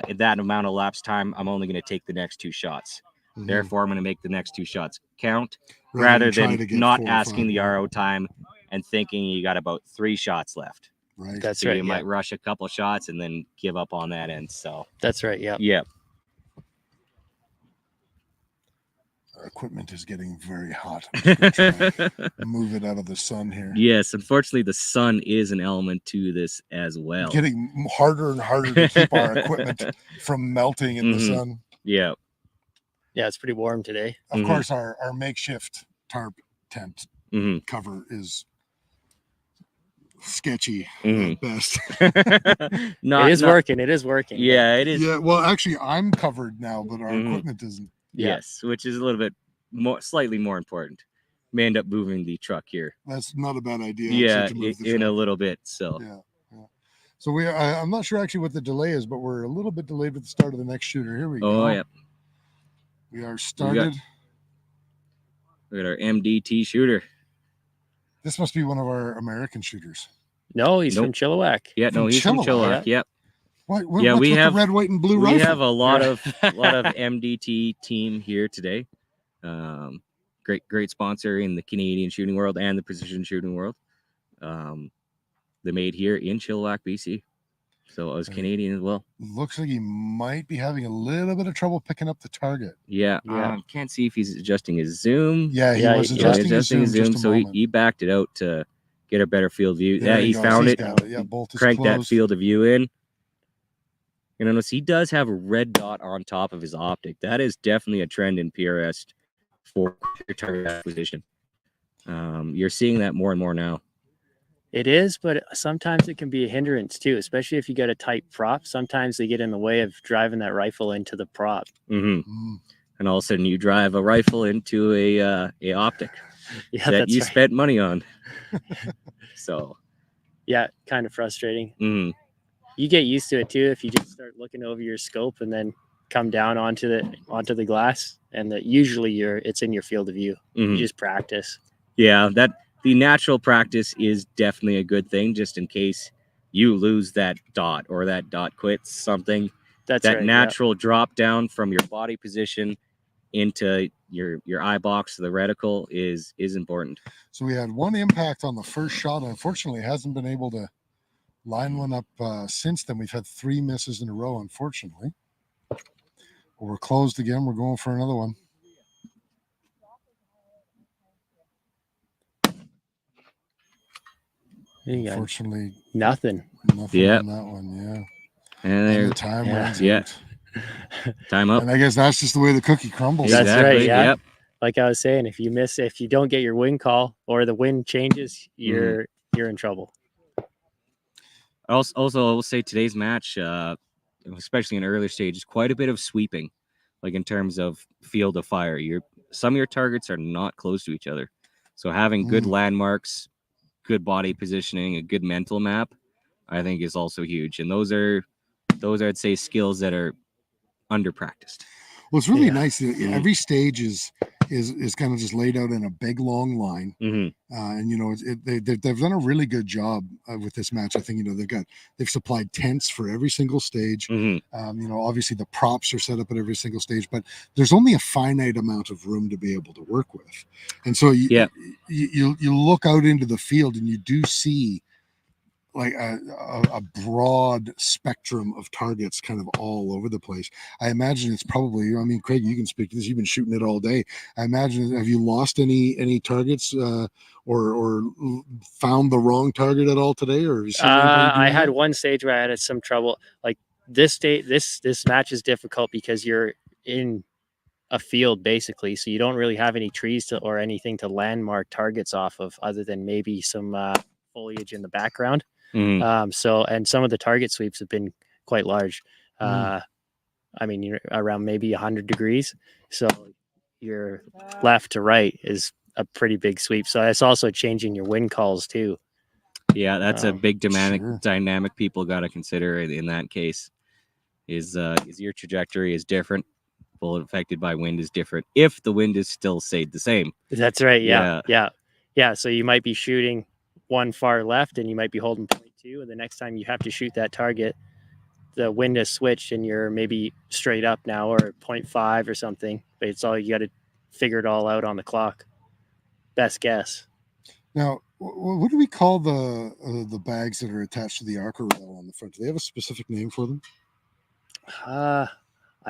in that amount of lapse time, I'm only going to take the next 2 shots. Therefore, I'm going to make the next 2 shots count rather than not asking the RO time and thinking you got about 3 shots left. Right. That's so right. You might rush a couple of shots and then give up on that end. So that's right. Yeah. Yeah. Our equipment is getting very hot. Move it out of the sun here. Yes, unfortunately, the sun is an element to this as well. Getting harder and harder to keep our equipment from melting in the sun. Yeah. Yeah, it's pretty warm today. Of course, our makeshift tarp tent cover is sketchy Mhm. at best. It is working. It is working. but Yeah, it is. Yeah, well, actually, I'm covered now, but our Mhm. equipment isn't. Yeah. Yes, which is a little bit slightly more important. May end up moving the truck here. That's not a bad idea. Yeah, actually, to move the in a truck. little bit. So Yeah. So I'm not sure actually what the delay is, but we're a little bit delayed with the start of the next shooter. Here we go. oh yeah, We are started. look at our MDT shooter. This must be one of our American shooters. No, he's Nope. from Chilliwack. Yeah, no, From he's from Chilliwack? Chilliwack. Yep. Why? Yeah, what's we with have- the red, white, and blue We rifle. have a lot of MDT team here today. Great sponsor in the Canadian shooting world and the precision shooting world. They're made here in Chilliwack, BC. So I was Okay. Canadian as well. Looks like he might be having a little bit of trouble picking up the target. Yeah. Yeah. Can't see if he's adjusting his zoom. Yeah, he Yeah, was yeah, adjusting his zoom. Just a so moment. he backed it out to get a better field view. There Yeah, he goes. found He's it. got Yeah, bolt is Cranked that closed. field of view in. You notice he does have a red dot on top of his optic. That is definitely a trend in PRS for target acquisition. You're seeing that more and more now. It is, but sometimes it can be a hindrance too, especially if you got a tight prop. Sometimes they get in the way of driving that rifle into the prop. Hmm. Mm. And all of a sudden you drive a rifle into a optic Yeah, that that's you right. spent money on. So, Yeah, kind of frustrating. mhm. You get used to it too if you just start looking over your scope and then come down onto the glass, and that usually it's in your field of view. Mhm. You just practice. Yeah, that the natural practice is definitely a good thing, just in case you lose that dot or that dot quits something. That's That right, natural drop down from your body position into your eye box, the reticle is important. So we had one impact on the first shot. Unfortunately, hasn't been able to line one up since then. We've had 3 misses in a row, unfortunately. But we're closed again. We're going for another one. Yeah. You got Unfortunately, nothing. nothing Yeah. on that one. Yeah. And And there, the time Yeah. runs Yeah. out. time up. And I guess that's just the way the cookie crumbles. That's right, Exactly, yeah. Yep. Like I was saying, if you don't get your wind call or the wind changes, you're in trouble. Also, I will say today's match, especially in earlier stages, quite a bit of sweeping, like in terms of field of fire. Some of your targets are not close to each other, so having good landmarks, good body positioning, a good mental map, I think is also huge. And those are I'd say skills that are under practiced. Well, it's really Yeah. nice that Mhm. every stage is kind of just laid out in a big long line. Mm-hmm. And you know, they've done a really good job with this match. I think, you know, they've supplied tents for every single stage. Mm-hmm. You know, obviously the props are set up at every single stage, but there's only a finite amount of room to be able to work with. And so you look out into the field and you do see like a broad spectrum of targets kind of all over the place. I imagine it's probably, I mean, Craig, you can speak to this. You've been shooting it all day. I imagine, have you lost any targets or found the wrong target at all today? Or have you seen anybody doing I had that? one stage where I had some trouble. Like this match is difficult because you're in a field basically, so you don't really have any trees or anything to landmark targets off of, other than maybe some foliage in the background. Mm-hmm. So, and some of the target sweeps have been quite large. I mean, you're around maybe 100 degrees. So your left to right is a pretty big sweep. So it's also changing your wind calls too. Yeah, that's a big Sure. dynamic people got to consider in that case. Is your trajectory is different, bullet affected by wind is different. If the wind is still stayed the same. That's right. Yeah. So you might be shooting one far left and you might be holding 0.2, and the next time you have to shoot that target, the wind has switched and you're maybe straight up now, or 0.5 or something. But it's all, you got to figure it all out on the clock. Best guess. Now, what do we call the bags that are attached to the Arca rail on the front? Do they have a specific name for them? I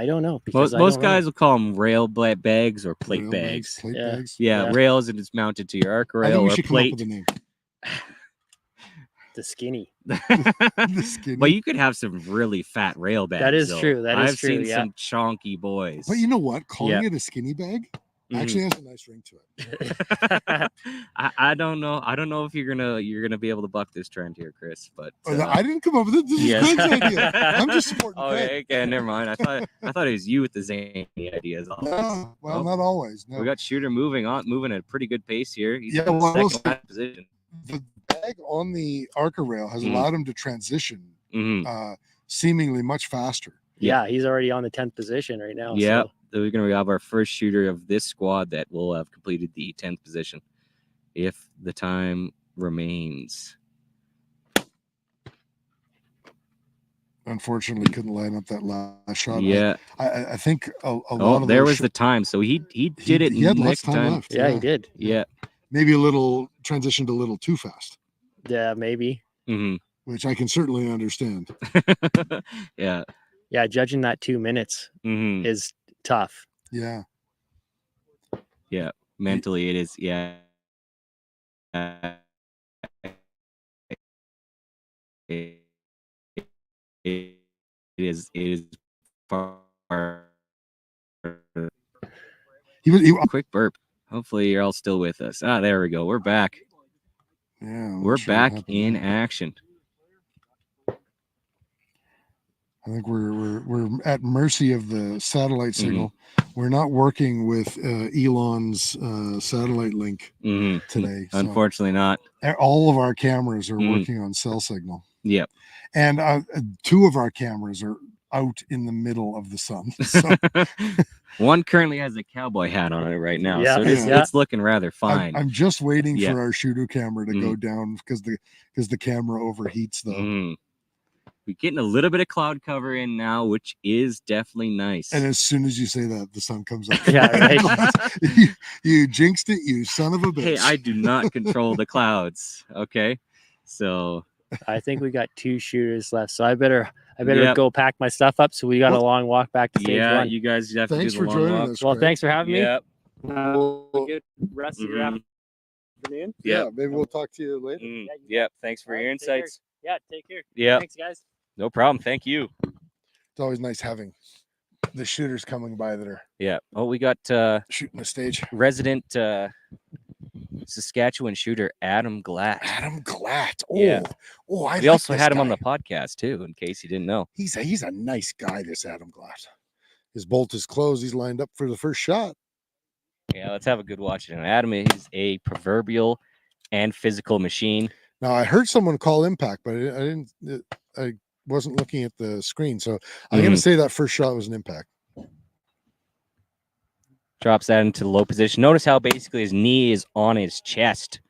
don't know, because Most guys will call them rail bags or plate Rail bags. Plate Yeah. bags? Yeah, rails, and it's mounted to your arc I rail think we or should come up plate. with a name. The skinny. The skinny. But you could have some really fat rail bags. That is though. true. That is I've true, seen yeah. some chonky boys. But you know what? Calling Yeah. it a skinny bag Actually has a nice ring to it. I don't know. I don't know if you're gonna be able to buck this trend here, Chris. But Oh, no, I didn't come up with it. This is yes. Craig's idea. I'm just supporting Craig. Okay, never mind. I thought it was you with the zany ideas. No, well, Oh, not always. No. We got Shooter moving at a pretty good pace here. He's Yeah, in well, I will second say- last position. The bag on the Arca rail has Mhm. allowed him to transition Mm-hmm. seemingly much faster. Yeah, he's already on the 10th position right now. Yep. So. So we're gonna have our first shooter of this squad that will have completed the 10th position, if the time remains. Unfortunately, couldn't line up that last shot. Yeah. I think a lot Oh, of there those was the time. So he did it He had lots next of time left. Yeah, he did. Yeah. Maybe a little transitioned a little too fast, Yeah, maybe. Mm-hmm. which I can certainly understand. Yeah. Yeah, judging that 2 minutes Mm-hmm. is tough. Yeah. Mentally, it is. Yeah. It is far. He Quick burp. Hopefully, you're all still with us. Ah, there we go. We're back. yeah, I'm not We're sure what back happened in there. action. I think we're at mercy of the satellite Mm-hmm. signal. We're not working with Elon's satellite link Mm-hmm. today. So Unfortunately, not. all of our cameras are Mm. working on cell signal, Yep. and 2 of our cameras are out in the middle of the sun. So One currently has a cowboy hat on it right now, Yeah, so yeah. it's looking rather fine. I'm just waiting Yeah. for our shooter camera to go down because the camera overheats though. Mm. We're getting a little bit of cloud cover in now, which is definitely nice. And as soon as you say that, the sun comes up. Yeah, right. you jinxed it, you son of a bitch. Hey, I do not control the clouds. Okay, so I think we got 2 shooters left. So I better Yep. go pack my stuff up. So we got a Well, long walk back to stage yeah, 1. you guys have Thanks to do for the long joining walk. us. Well, Craig. thanks for having me. Yep. Good rest of your Mhm. afternoon. Yeah, Yep. maybe we'll talk to you later. Mm, Yeah, you yep. Thanks for All your right, take care. insights. Yeah, take care. Yeah, Thanks, guys. no problem. Thank you. It's always nice having the shooters coming by that are Yeah. Oh, we got shooting the stage. resident Saskatchewan shooter Adam Glatt. Adam Glatt. Oh, Yeah. I We like also this had him on guy. the podcast too, in case you didn't know. He's a nice guy, this Adam Glatt. His bolt is closed. He's lined up for the first shot. Yeah, let's have a good watch. And Adam is a proverbial and physical machine. Now I heard someone call impact, but I didn't. I wasn't looking at the screen, so I'm going to say that first shot was an impact. Drops that into the low position. Notice how basically his knee is on his chest,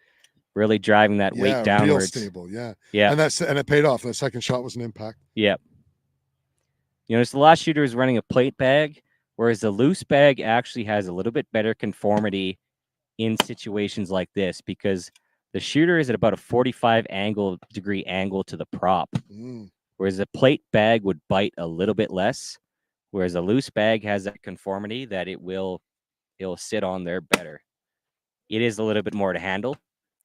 really driving that weight Real downwards. stable. Yeah, Yeah. and it paid off. The second shot was an impact. Yep. You notice the last shooter is running a plate bag, whereas the loose bag actually has a little bit better conformity in situations like this because the shooter is at about a 45 degree angle to the prop, whereas a plate bag would bite a little bit less, whereas a loose bag has that conformity that it'll sit on there better. It is a little bit more to handle.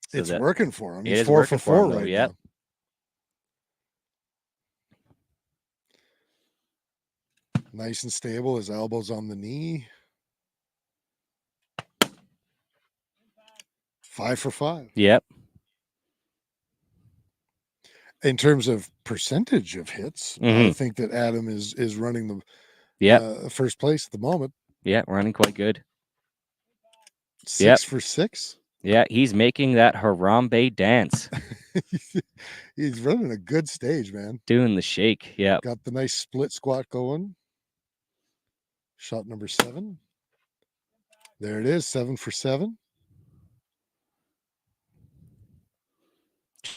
So It's working for him. it He's is 4 working for for 4 him, though, right yep. now. Nice and stable. His elbows on the knee. 5 for 5. Yep. In terms of percentage of hits, I think that Adam is running the first place at the moment. Yeah, running quite good. 6 for 6. Yeah, he's making that Harambe dance, He's running a good stage, man. doing the shake. Yeah. Got the nice split squat going. Shot number 7. There it is, 7 for 7.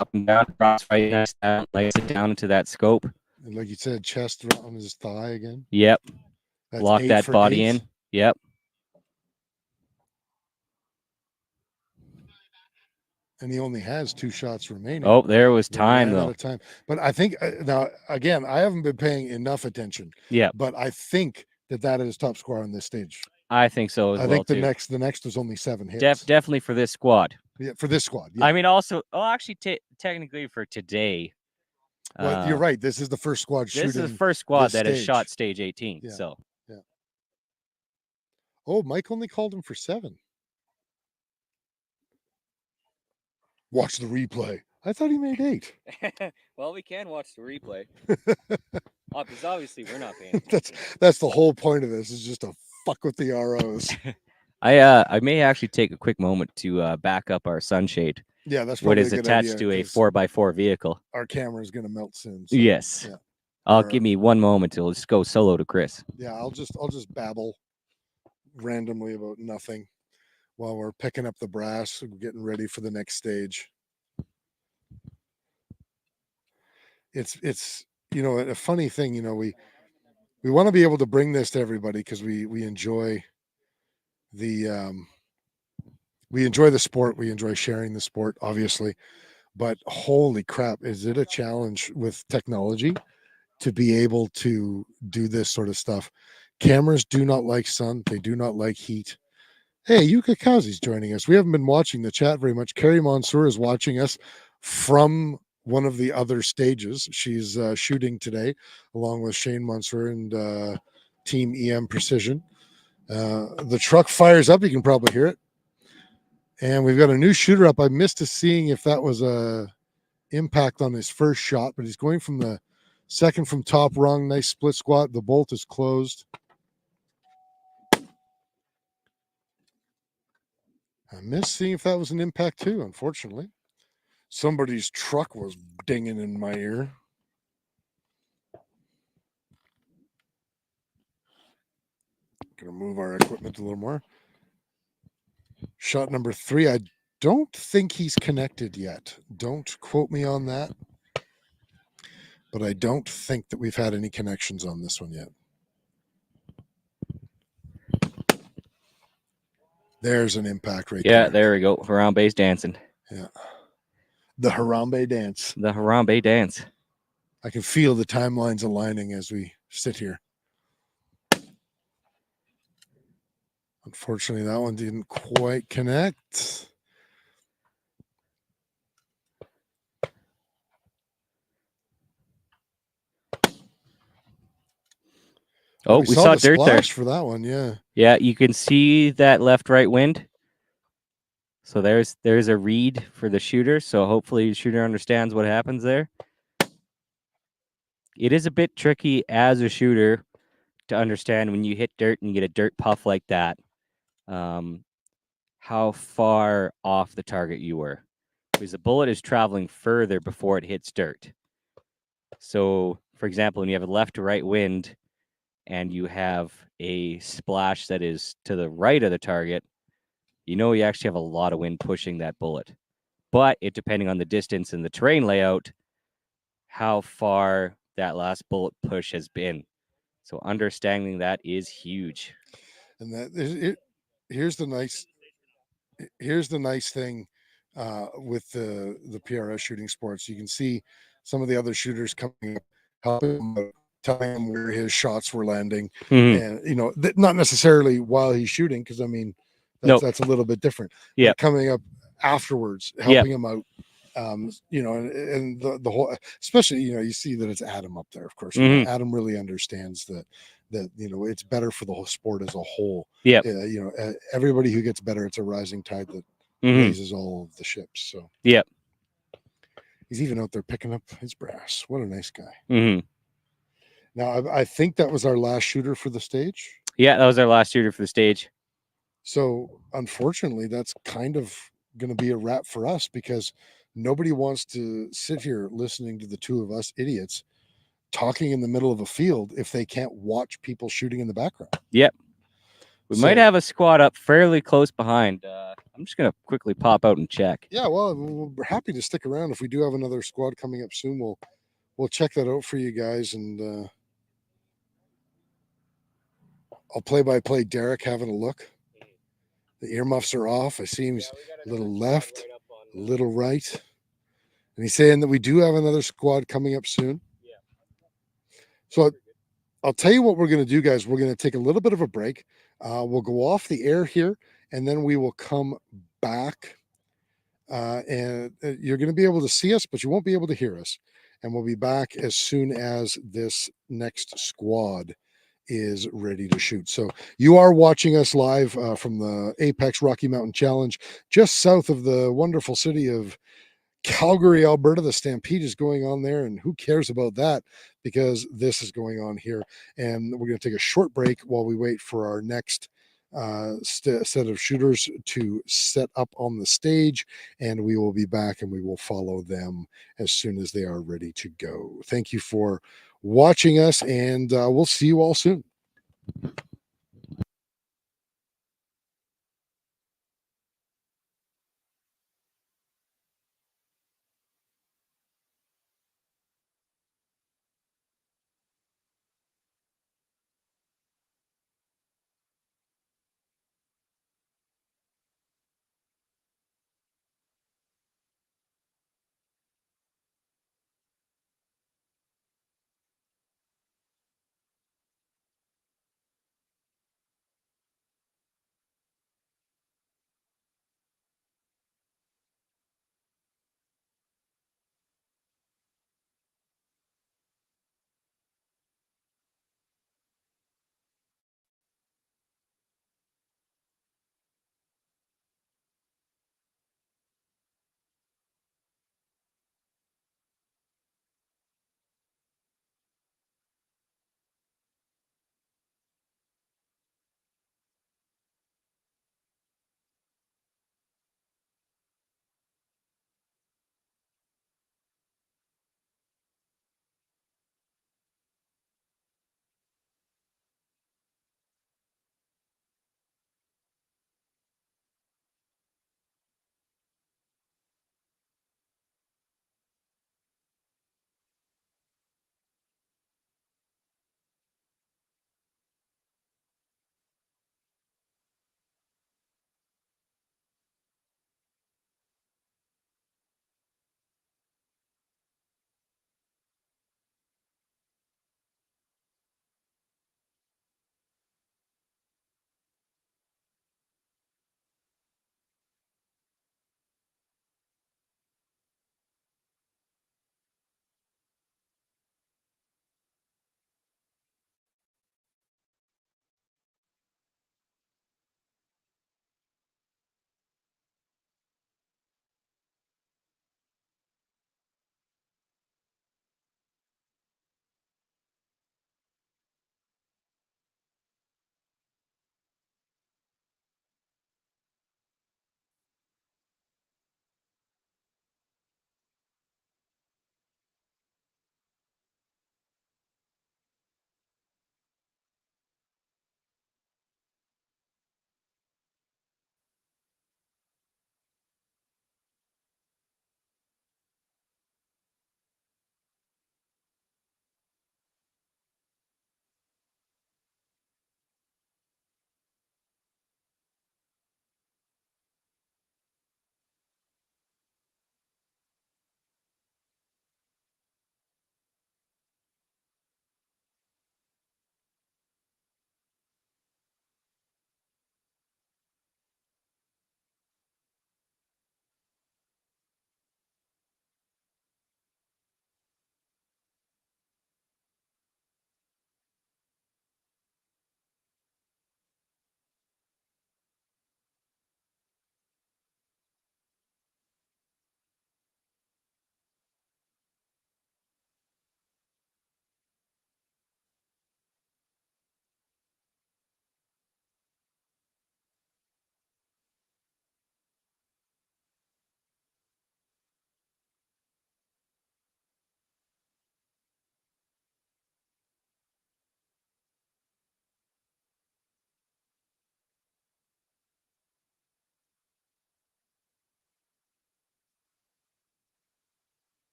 Up and down, cross right next down, lays it down into that scope. And like you said, chest on his thigh again. Yep. That's Lock 8 that for body 8. in. Yep. And he only has 2 shots remaining. Oh, there was They time ran out though. of time. But I think now again, I haven't been paying enough attention. Yeah, But I think that is top score on this stage. I think so as I well think the too. next was only 7 hits. Definitely for this squad. Yeah, for this squad. Yeah. I mean, also, actually, technically for today. Well, you're right. This is the first squad shooting. This is the first squad this that has stage. shot stage 18. Yeah. So Oh, Mike only called him for 7. Watch the replay. I thought he made 8. Well, we can watch the replay. Because obviously we're not paying that's attention. that's the whole point of this, is just to fuck with the ROs. I may actually take a quick moment to back up our sunshade. Yeah, that's What probably is a good attached idea, to a 'cause 4x4 vehicle. our camera is going to melt soon. So, Yes. yeah. I'll Or- give me one moment to just go solo to Chris. Yeah, I'll just babble randomly about nothing while we're picking up the brass and getting ready for the next stage. It's a funny thing, we want to be able to bring this to everybody because we enjoy the sport, we enjoy sharing the sport, obviously, but holy crap, is it a challenge with technology to be able to do this sort of stuff. Cameras do not like sun, they do not like heat. Hey, Yuka Kazi's joining us. We haven't been watching the chat very much. Carrie Mansour is watching us from one of the other stages. She's shooting today along with Shane Mansour and Team EM Precision. The truck fires up. You can probably hear it. And we've got a new shooter up. I missed seeing if that was a impact on his first shot, but he's going from the second from top rung. Nice split squat. The bolt is closed. I missed seeing if that was an impact too, unfortunately. Somebody's truck was dinging in my ear. Gonna move our equipment a little more. Shot number 3. I don't think he's connected yet. Don't quote me on that. But I don't think that we've had any connections on this one yet. There's an impact right there. Yeah, there we go. Harambe's dancing. Yeah. The Harambe dance. The Harambe dance. I can feel the timelines aligning as we sit here. Unfortunately, that one didn't quite connect. Oh, we saw the dirt there. splash for that one, yeah. Yeah, you can see that left-right wind. So there's a read for the shooter. So hopefully the shooter understands what happens there. It is a bit tricky as a shooter to understand when you hit dirt and you get a dirt puff like that, how far off the target you were. Because the bullet is traveling further before it hits dirt. So, for example, when you have a left to right wind and you have a splash that is to the right of the target, you actually have a lot of wind pushing that bullet. But it depending on the distance and the terrain layout, how far that last bullet push has been. So understanding that is huge. And here's the nice thing with the PRS shooting sports. You can see some of the other shooters coming up, helping him out, telling him where his shots were landing, and not necessarily while he's shooting, because I mean that's a little bit different. Yeah, coming up afterwards, helping him out. And the whole, especially you see that it's Adam up there. Of course, Adam really understands that it's better for the whole sport as a whole. Yeah, everybody who gets better, it's a rising tide that raises all of the ships. So yeah, he's even out there picking up his brass. What a nice guy. Mm-hmm. Now I think that was our last shooter for the stage. Yeah, that was our last shooter for the stage. So unfortunately, that's kind of going to be a wrap for us, because nobody wants to sit here listening to the two of us idiots talking in the middle of a field if they can't watch people shooting in the background. Yep. We might have a squad up fairly close behind. I'm just going to quickly pop out and check. Yeah, well, we're happy to stick around. If we do have another squad coming up soon, we'll check that out for you guys. And I'll play-by-play Derek having a look. The earmuffs are off. I see him a little left, a little right. And he's saying that we do have another squad coming up soon. Yeah. So I'll tell you what we're going to do, guys. We're going to take a little bit of a break. We'll go off the air here, and then we will come back. And you're going to be able to see us, but you won't be able to hear us. And we'll be back as soon as this next squad is ready to shoot. So you are watching us live from the Apex Rocky Mountain Challenge, just south of the wonderful city of Calgary, Alberta. The Stampede is going on there, and who cares about that, because this is going on here. And we're going to take a short break while we wait for our next set of shooters to set up on the stage, and we will be back and we will follow them as soon as they are ready to go. Thank you for watching us, and we'll see you all soon.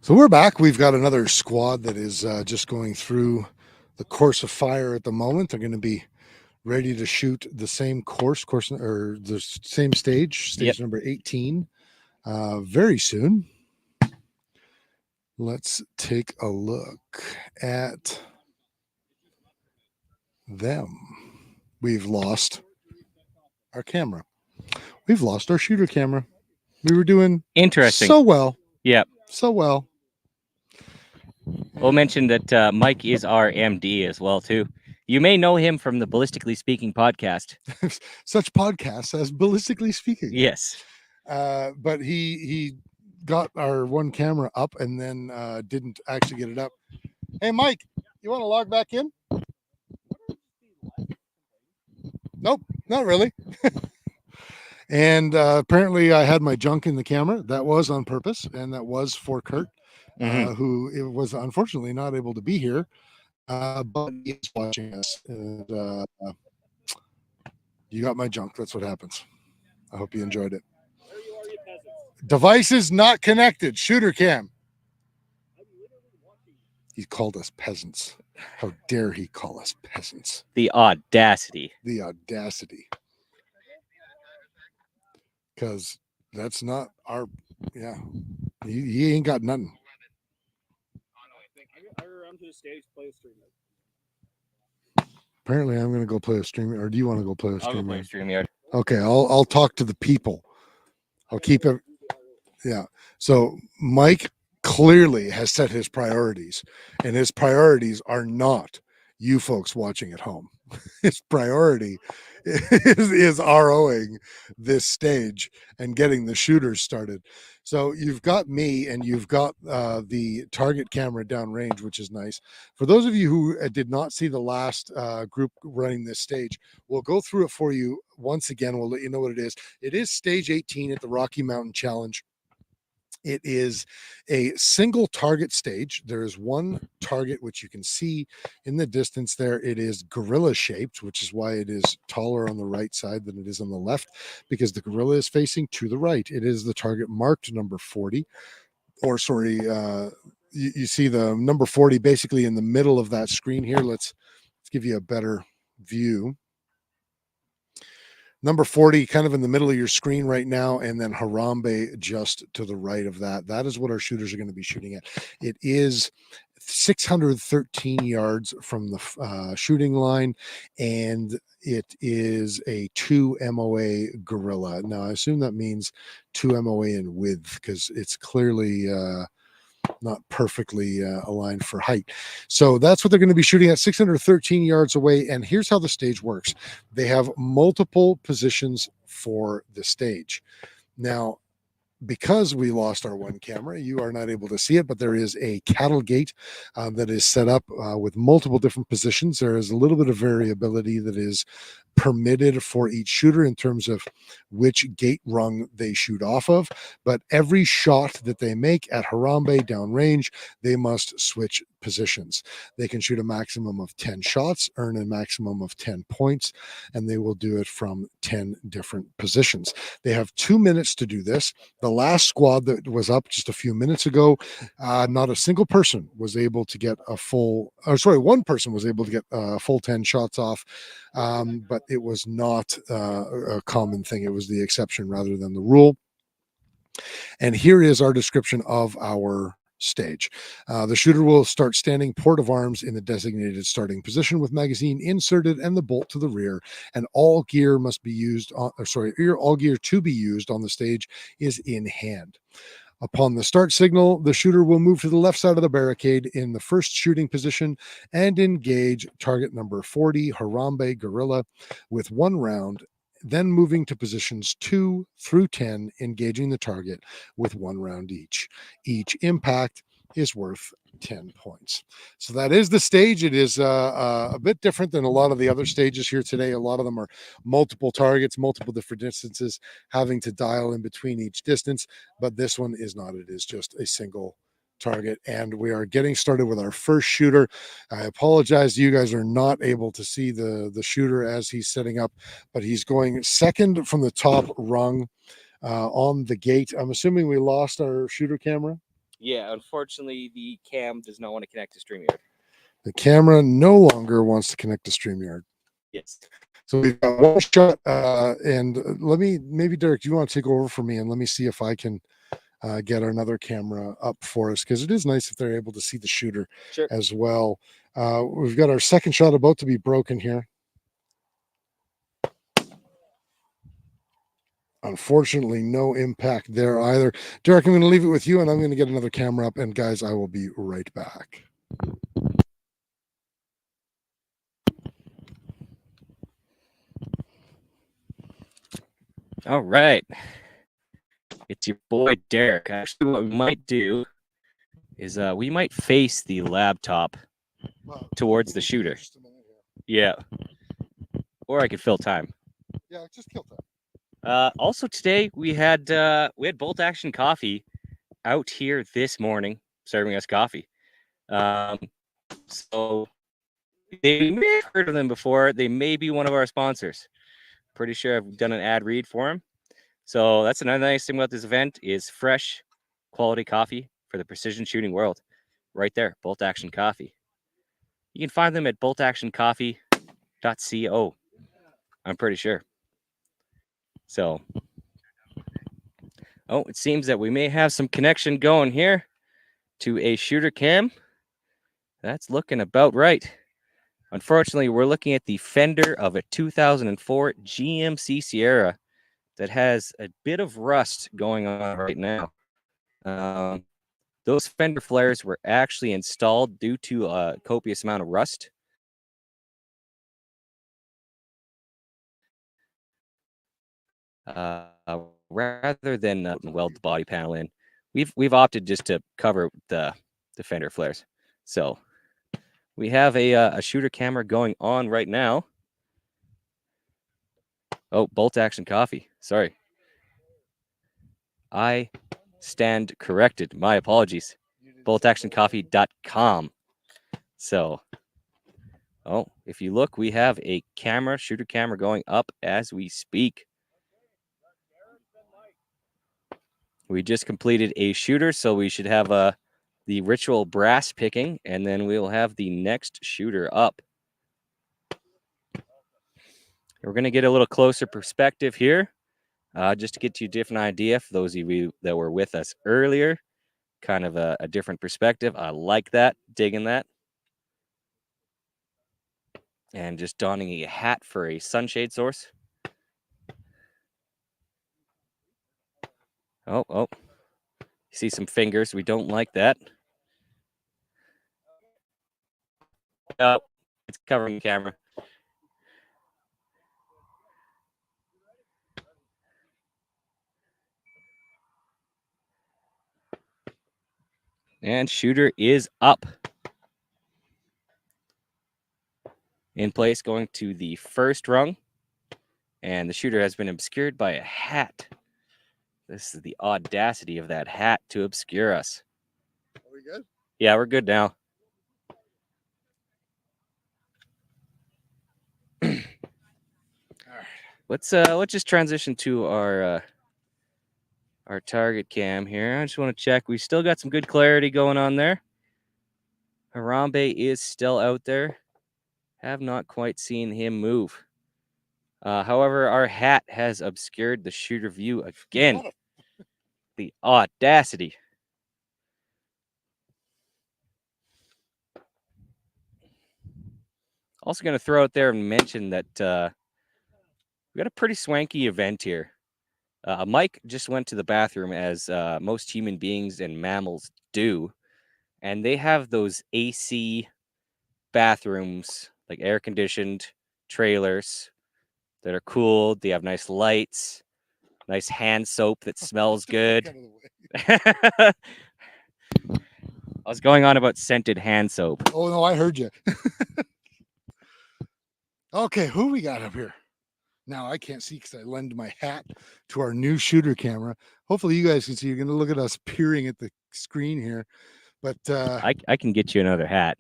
So we're back. We've got another squad that is just going through the course of fire at the moment. They're going to be ready to shoot the same course or the same stage Yep. number 18 very soon. Let's take a look at them. We've lost our camera. We've lost our shooter camera. We were doing Interesting. so well. Yep. So well. We'll mention that Mike is our MD as well too. You may know him from the Ballistically Speaking podcast. Such podcasts as Ballistically Speaking. Yes. But he got our one camera up and then didn't actually get it up. Hey, Mike, you want to log back in? Nope, not really. And apparently I had my junk in the camera. That was on purpose, and that was for Kurt, who it was unfortunately not able to be here, but he is watching us. And you got my junk. That's what happens. I hope you enjoyed it. Devices not connected. Shooter cam. He called us peasants. How dare he call us peasants? The audacity. The audacity. Because that's not our, yeah. He ain't got nothing. Apparently, I'm going to go play a stream. Or do you want to go play a stream? I'll go play StreamYard. Okay, I'll talk to the people. I'll keep it. Yeah. So Mike clearly has set his priorities, and his priorities are not you folks watching at home. His priority is ROing this stage and getting the shooters started. So you've got me and you've got the target camera downrange, which is nice. For those of you who did not see the last group running this stage, we'll go through it for you once again. We'll let you know what it is. It is stage 18 at the Rocky Mountain Challenge. It is a single target stage. There is one target, which you can see in the distance there. It is gorilla shaped, which is why it is taller on the right side than it is on the left, because the gorilla is facing to the right. It is the target marked number 40, or sorry, you see the number 40 basically in the middle of that screen here. Let's give you a better view. Number 40 kind of in the middle of your screen right now, and then Harambe just to the right of that. That is what our shooters are going to be shooting at. It is 613 yards from the shooting line, and it is a 2 MOA gorilla. Now, I assume that means 2 MOA in width, because it's clearly not perfectly aligned for height. So that's what they're going to be shooting at, 613 yards away. And here's how the stage works. They have multiple positions for the stage. Now, because we lost our one camera, you are not able to see it, but there is a cattle gate that is set up with multiple different positions. There is a little bit of variability that is permitted for each shooter in terms of which gate rung they shoot off of, but every shot that they make at Harambe downrange, they must switch positions. They can shoot a maximum of 10 shots, earn a maximum of 10 points, and they will do it from 10 different positions. They have 2 minutes to do this. The last squad that was up just a few minutes ago, not a single person was able to get a full, or sorry, one person was able to get a full 10 shots off, but it was not a common thing. It was the exception rather than the rule. And here is our description of our stage. The shooter will start standing port of arms in the designated starting position with magazine inserted and the bolt to the rear, and all gear must be used on, all gear to be used on the stage is in hand. Upon the start signal, the shooter will move to the left side of the barricade in the first shooting position and engage target number 40, Harambe Gorilla, with 1 round, then moving to positions 2 through 10, engaging the target with 1 round each. Each impact is worth 10 points. So that is the stage. It is a bit different than a lot of the other stages here today. A lot of them are multiple targets, multiple different distances, having to dial in between each distance, but this one is not. It is just a single target, and we are getting started with our first shooter. I apologize, you guys are not able to see the shooter as he's setting up, but he's going second from the top rung on the gate. I'm assuming we lost our shooter camera. Yeah, unfortunately, the cam does not want to connect to StreamYard. The camera no longer wants to connect to StreamYard. Yes. So we've got one shot, and maybe Derek, do you want to take over for me and let me see if I can get another camera up for us, because it is nice if they're able to see the shooter Sure. as well. We've got our second shot about to be broken here. Unfortunately, no impact there either. Derek, I'm going to leave it with you, and I'm going to get another camera up. And guys, I will be right back. All right. It's your boy Derek. Actually, what we might do is we might face the laptop towards the shooter. Yeah. Or I could fill time. Yeah, just kill time. Also today we had Bolt Action Coffee out here this morning serving us coffee. So they may have heard of them before. They may be one of our sponsors. Pretty sure I've done an ad read for them. So that's another nice thing about this event is fresh quality coffee for the precision shooting world. Right there, Bolt Action Coffee. You can find them at boltactioncoffee.co. I'm pretty sure. So, it seems that we may have some connection going here to a shooter cam. That's looking about right. Unfortunately, we're looking at the fender of a 2004 GMC Sierra that has a bit of rust going on right now. Those fender flares were actually installed due to a copious amount of rust. Rather than weld the body panel in, we've opted just to cover the fender flares. So we have a shooter camera going on right now. Oh, Bolt Action Coffee. Sorry. I stand corrected. My apologies. boltactioncoffee.com. So, if you look, we have a shooter camera going up as we speak. We just completed a shooter, so we should have the ritual brass picking, and then we'll have the next shooter up. We're going to get a little closer perspective here, just to get you a different idea for those of you that were with us earlier. Kind of a different perspective. I like that, digging that. And just donning a hat for a sunshade source. Oh. You see some fingers. We don't like that. Oh, it's covering the camera. And shooter is up. In place, going to the first rung. And the shooter has been obscured by a hat. This is the audacity of that hat to obscure us. Are we good? Yeah, we're good now. All right. Let's just transition to our target cam here. I just want to check. We still got some good clarity going on there. Harambe is still out there. Have not quite seen him move. However, our hat has obscured the shooter view again. The audacity. Also going to throw out there and mention that we got a pretty swanky event here. Mike just went to the bathroom, as most human beings and mammals do. And they have those AC bathrooms, like air-conditioned trailers that are cooled. They have nice lights, nice hand soap that smells good. I was going on about scented hand soap. Oh, no, I heard you. Okay, who we got up here? Now I can't see because I lend my hat to our new shooter camera. Hopefully you guys can see. You're going to look at us peering at the screen here. But I can get you another hat.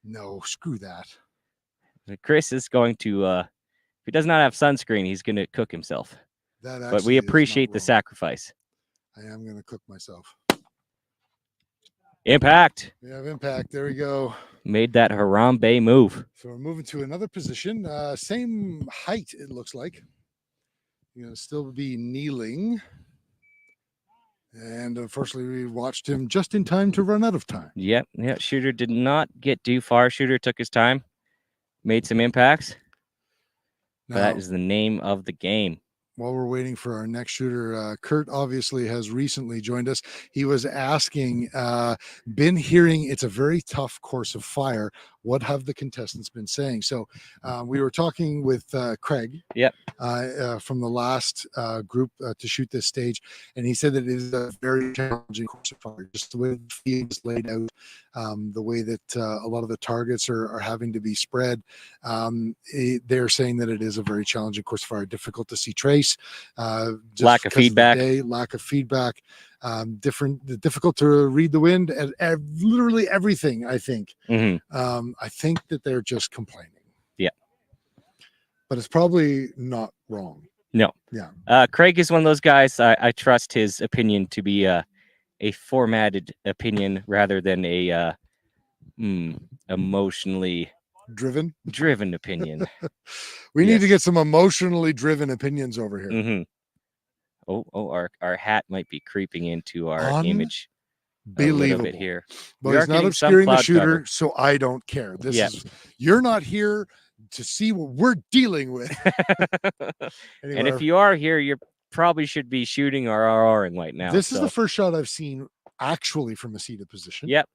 No, screw that. Chris is going to, if he does not have sunscreen, he's going to cook himself. That but we appreciate the sacrifice. I am going to cook myself. Impact. We have impact. There we go. Made that Harambe move. So we're moving to another position. Same height, it looks like. You're going to still be kneeling. And unfortunately, we watched him just in time to run out of time. Yep. Yeah. Shooter did not get too far. Shooter took his time, made some impacts. Now, That is the name of the game. while we're waiting for our next shooter, Kurt obviously has recently joined us. He was asking, been hearing it's a very tough course of fire. What have the contestants been saying? So we were talking with Craig Yep. From the last group to shoot this stage, and he said that it is a very challenging course of fire, just the way the field is laid out, the way that a lot of the targets are having to be spread. They're saying that it is a very challenging course of fire, difficult to see trace, Lack of feedback. lack of feedback, difficult to read the wind, and literally everything. I think. I think that they're just complaining. Yeah. But it's probably not wrong. No. Yeah. Craig is one of those guys. I trust his opinion to be a formatted opinion rather than a emotionally driven opinion. We need to get some emotionally driven opinions over here. Oh, our hat might be creeping into our image a little Believable. bit here. But it's not obscuring the shooter, so I don't care. This is, you're not here to see what we're dealing with. Anyway, and if you are here, you probably should be shooting or RRing right now. This is the first shot I've seen actually from a seated position. Yep.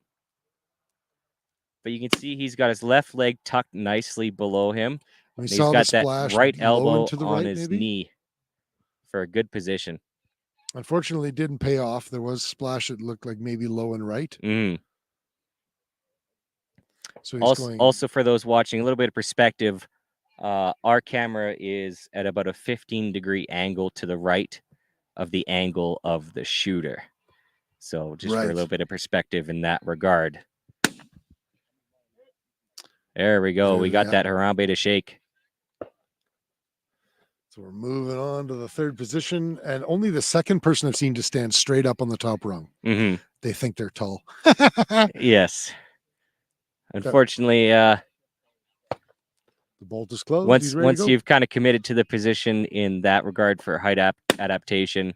But you can see he's got his left leg tucked nicely below him. He's got that right elbow on his knee for a good position. Unfortunately, it didn't pay off. There was a splash. It looked like maybe low and right. So he's also for those watching, a little bit of perspective. Our camera is at about a 15-degree angle to the right of the angle of the shooter. So just for a little bit of perspective in that regard. There we go. We got that Harambe to shake. So we're moving on to the third position, and only the second person I've seen to stand straight up on the top rung. They think they're tall. Yes. Unfortunately, the bolt is closed. Once you've kind of committed to the position in that regard for height adaptation,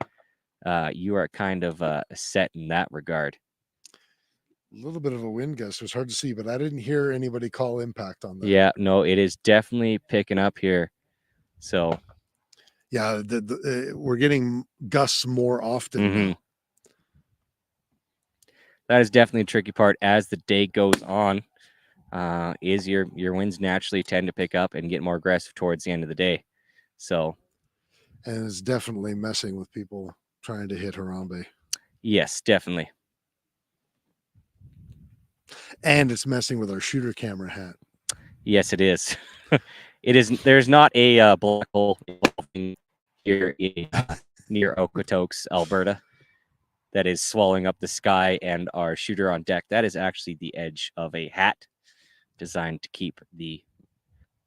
you are kind of set in that regard. A little bit of a wind gust. It was hard to see, but I didn't hear anybody call impact on that. Yeah, no, it is definitely picking up here. So, yeah, we're getting gusts more often now. That is definitely a tricky part as the day goes on. Is your winds naturally tend to pick up and get more aggressive towards the end of the day. So, and it's definitely messing with people trying to hit Harambe. Yes, definitely. And it's messing with our shooter camera hat. Yes, it is. It is. There's not a black hole here near Okotoks, Alberta, that is swallowing up the sky and our shooter on deck. That is actually the edge of a hat designed to keep the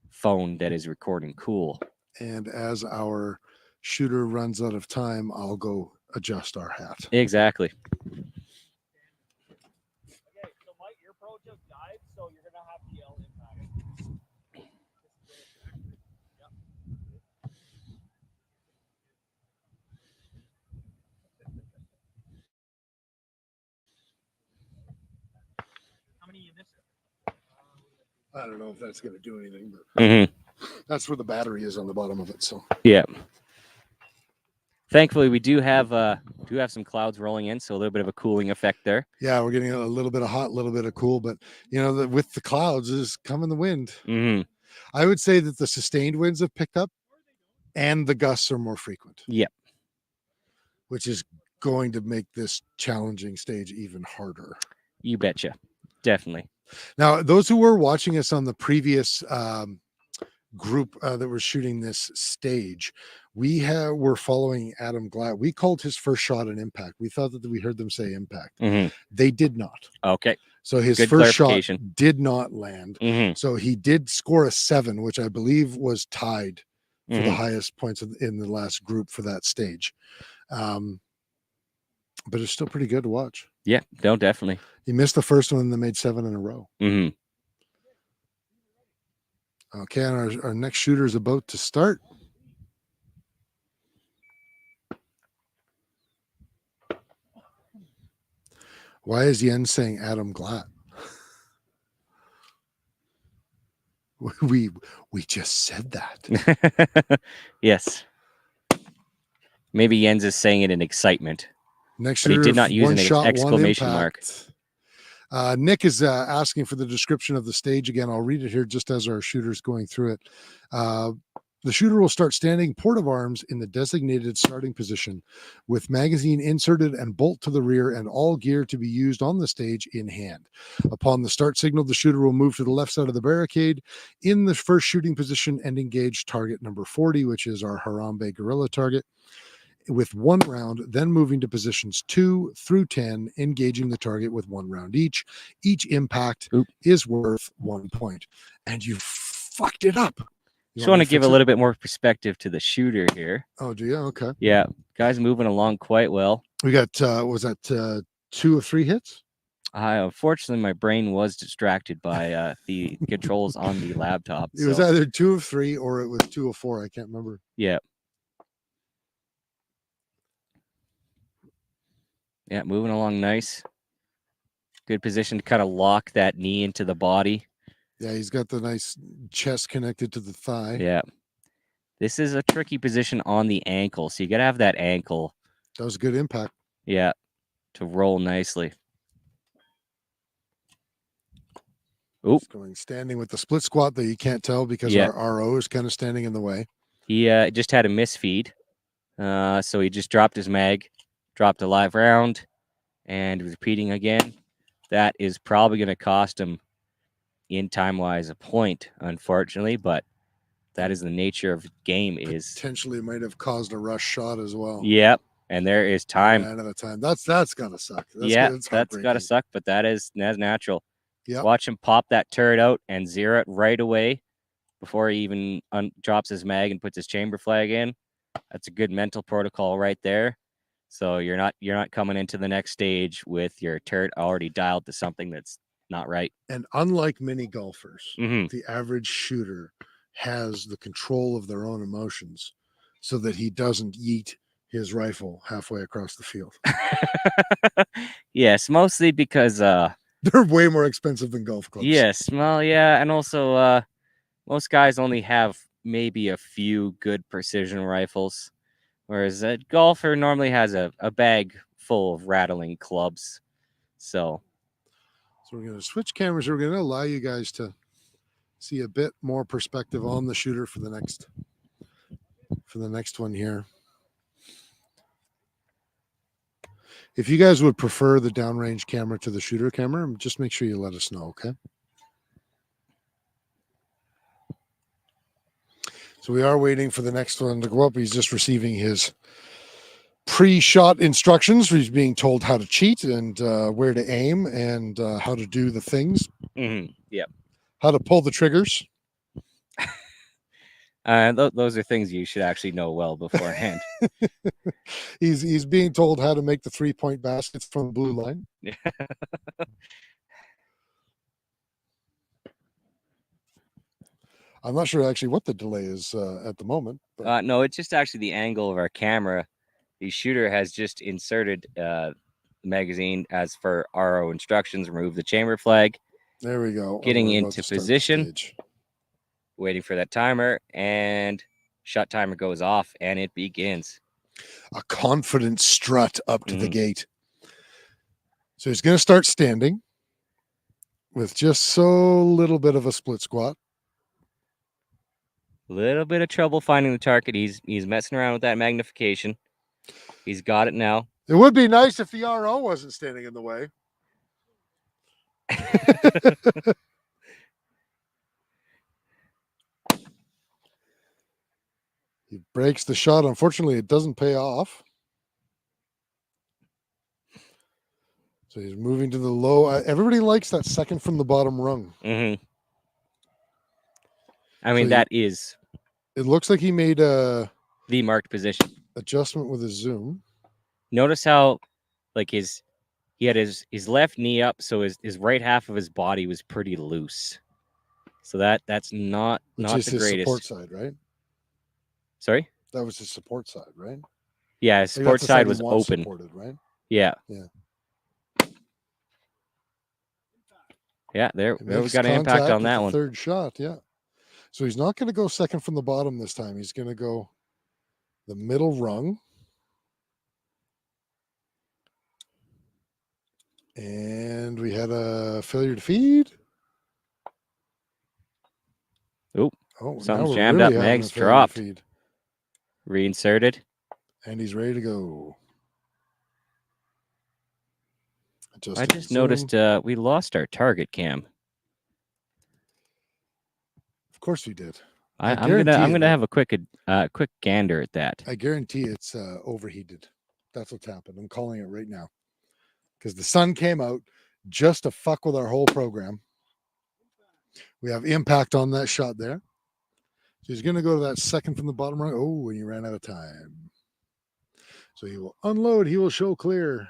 phone that is recording cool. And as our shooter runs out of time, I'll go adjust our hat. Exactly. So you're gonna have to yell impact. How many you missing? I don't know if that's gonna do anything, but that's where the battery is on the bottom of it. So yeah. Thankfully, we do have some clouds rolling in, so a little bit of a cooling effect there. Yeah, we're getting a little bit of hot, a little bit of cool, but you know, with the clouds is coming the wind. I would say that the sustained winds have picked up, and the gusts are more frequent. Yep. Which is going to make this challenging stage even harder. You betcha, definitely. Now, those who were watching us on the previous group that were shooting this stage, we're following Adam Glatt. We called his first shot an impact. We thought that we heard them say impact. They did not. Okay. So his first shot did not land. So he did score a 7, which I believe was tied for the highest points in the last group for that stage. but it's still pretty good to watch. Yeah, no, definitely. He missed the first one and then made 7 in a row. Hmm. Okay, and our next shooter is about to start. Why is Yen saying Adam Glatt? We just said that. Yes. Maybe Jens is saying it in excitement. Next But he shooter, did not use one an shot, exclamation one mark. impact. Nick is asking for the description of the stage again. I'll read it here just as our shooter's going through it. The shooter will start standing port of arms in the designated starting position with magazine inserted and bolt to the rear and all gear to be used on the stage in hand. Upon the start signal, the shooter will move to the left side of the barricade in the first shooting position and engage target number 40, which is our Harambe guerrilla target, with 1 round, then moving to positions 2 through 10, engaging the target with 1 round each. Each impact is worth 1 point. And you fucked it up. Just want to give a little bit more perspective to the shooter here. Oh, do you? Okay. Yeah, guy's moving along quite well. We got, was that 2 of 3 hits? Unfortunately, my brain was distracted by the controls on the laptop. It was either 2 of 3 or it was 2 of 4. I can't remember. Yeah. Yeah, moving along nice. Good position to kind of lock that knee into the body. Yeah, he's got the nice chest connected to the thigh. Yeah. This is a tricky position on the ankle, so you got to have that ankle. That was a good impact. Yeah, to roll nicely. Oop. Going standing with the split squat that you can't tell because our RO is kind of standing in the way. He just had a misfeed. So he just dropped his mag, dropped a live round, and repeating again. That is probably going to cost him, in time-wise, a point, unfortunately, but that is the nature of the game. Is potentially might have caused a rush shot as well. Yep, and there is time. Out of time. That's gotta suck. That's gotta suck, but that's natural. Yeah. Watch him pop that turret out and zero it right away before he even drops his mag and puts his chamber flag in. That's a good mental protocol right there. So you're not coming into the next stage with your turret already dialed to something that's not right. And unlike many golfers, Mm-hmm. the average shooter has the control of their own emotions so that he doesn't yeet his rifle halfway across the field. Yes, mostly because they're way more expensive than golf clubs. Yes, well, yeah, and also most guys only have maybe a few good precision rifles, whereas a golfer normally has a bag full of rattling clubs. So we're going to switch cameras. We're going to allow you guys to see a bit more perspective on the shooter for the next one here. If you guys would prefer the downrange camera to the shooter camera, just make sure you let us know, okay? So we are waiting for the next one to go up. He's just receiving his pre-shot instructions. He's being told how to cheat and where to aim and how to do the things. Mm-hmm. Yep. How to pull the triggers. Those are things you should actually know well beforehand. He's being told how to make the 3-point baskets from the blue line. I'm not sure actually what the delay is at the moment. But... no, it's just actually the angle of our camera. The shooter has just inserted the magazine as for RO instructions. Remove the chamber flag. There we go. Getting into position. Waiting for that timer, and shot timer goes off, and it begins. A confident strut up to the gate. So he's going to start standing with just so little bit of a split squat. Little bit of trouble finding the target. He's messing around with that magnification. He's got it now. It would be nice if the RO wasn't standing in the way. He breaks the shot. Unfortunately, it doesn't pay off. So he's moving to the low. Everybody likes that second from the bottom rung. Mm-hmm. I mean, so it looks like he made the marked position adjustment with his zoom. Notice how like he had his left knee up, so his right half of his body was pretty loose. So that's not Which not is the his greatest. support side, right? Sorry? That was his support side, right? Yeah, his Like, support that's the side he was wants open. supported, right? Yeah. Yeah. Yeah, there It we makes got an impact contact on with that the one. third shot, yeah. So he's not going to go second from the bottom this time. He's going to go the middle rung. And we had a failure to feed. Oop, Oh, now something's we're jammed really up. having a Meg's failure to dropped. feed. Reinserted. And he's ready to go. I just noticed we lost our target cam. Of course we did. I'm guarantee gonna it. have a quick gander at that. I guarantee it's overheated. That's what's happened. I'm calling it right now. Because the sun came out just to fuck with our whole program. We have impact on that shot there. So he's going to go to that second from the bottom right. Oh, and he ran out of time. So he will unload. He will show clear.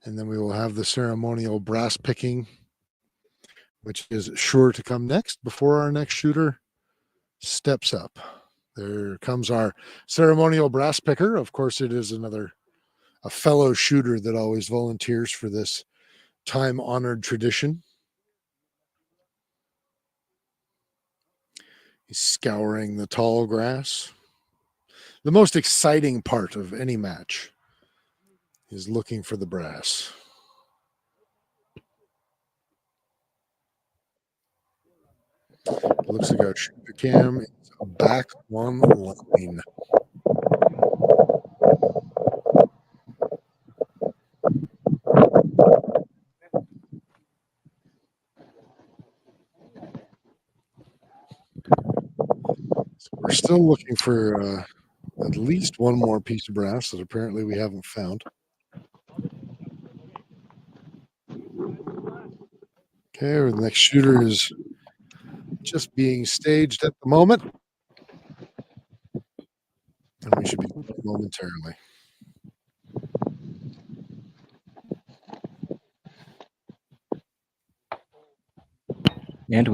And then we will have the ceremonial brass picking, which is sure to come next before our next shooter steps up. There comes our ceremonial brass picker. Of course, it is a fellow shooter that always volunteers for this time-honored tradition. He's scouring the tall grass. The most exciting part of any match is looking for the brass. It looks like our shooter cam is back online. So we're still looking for at least one more piece of brass that apparently we haven't found. Okay, the next shooter is just being staged at the moment. And we should be momentarily. And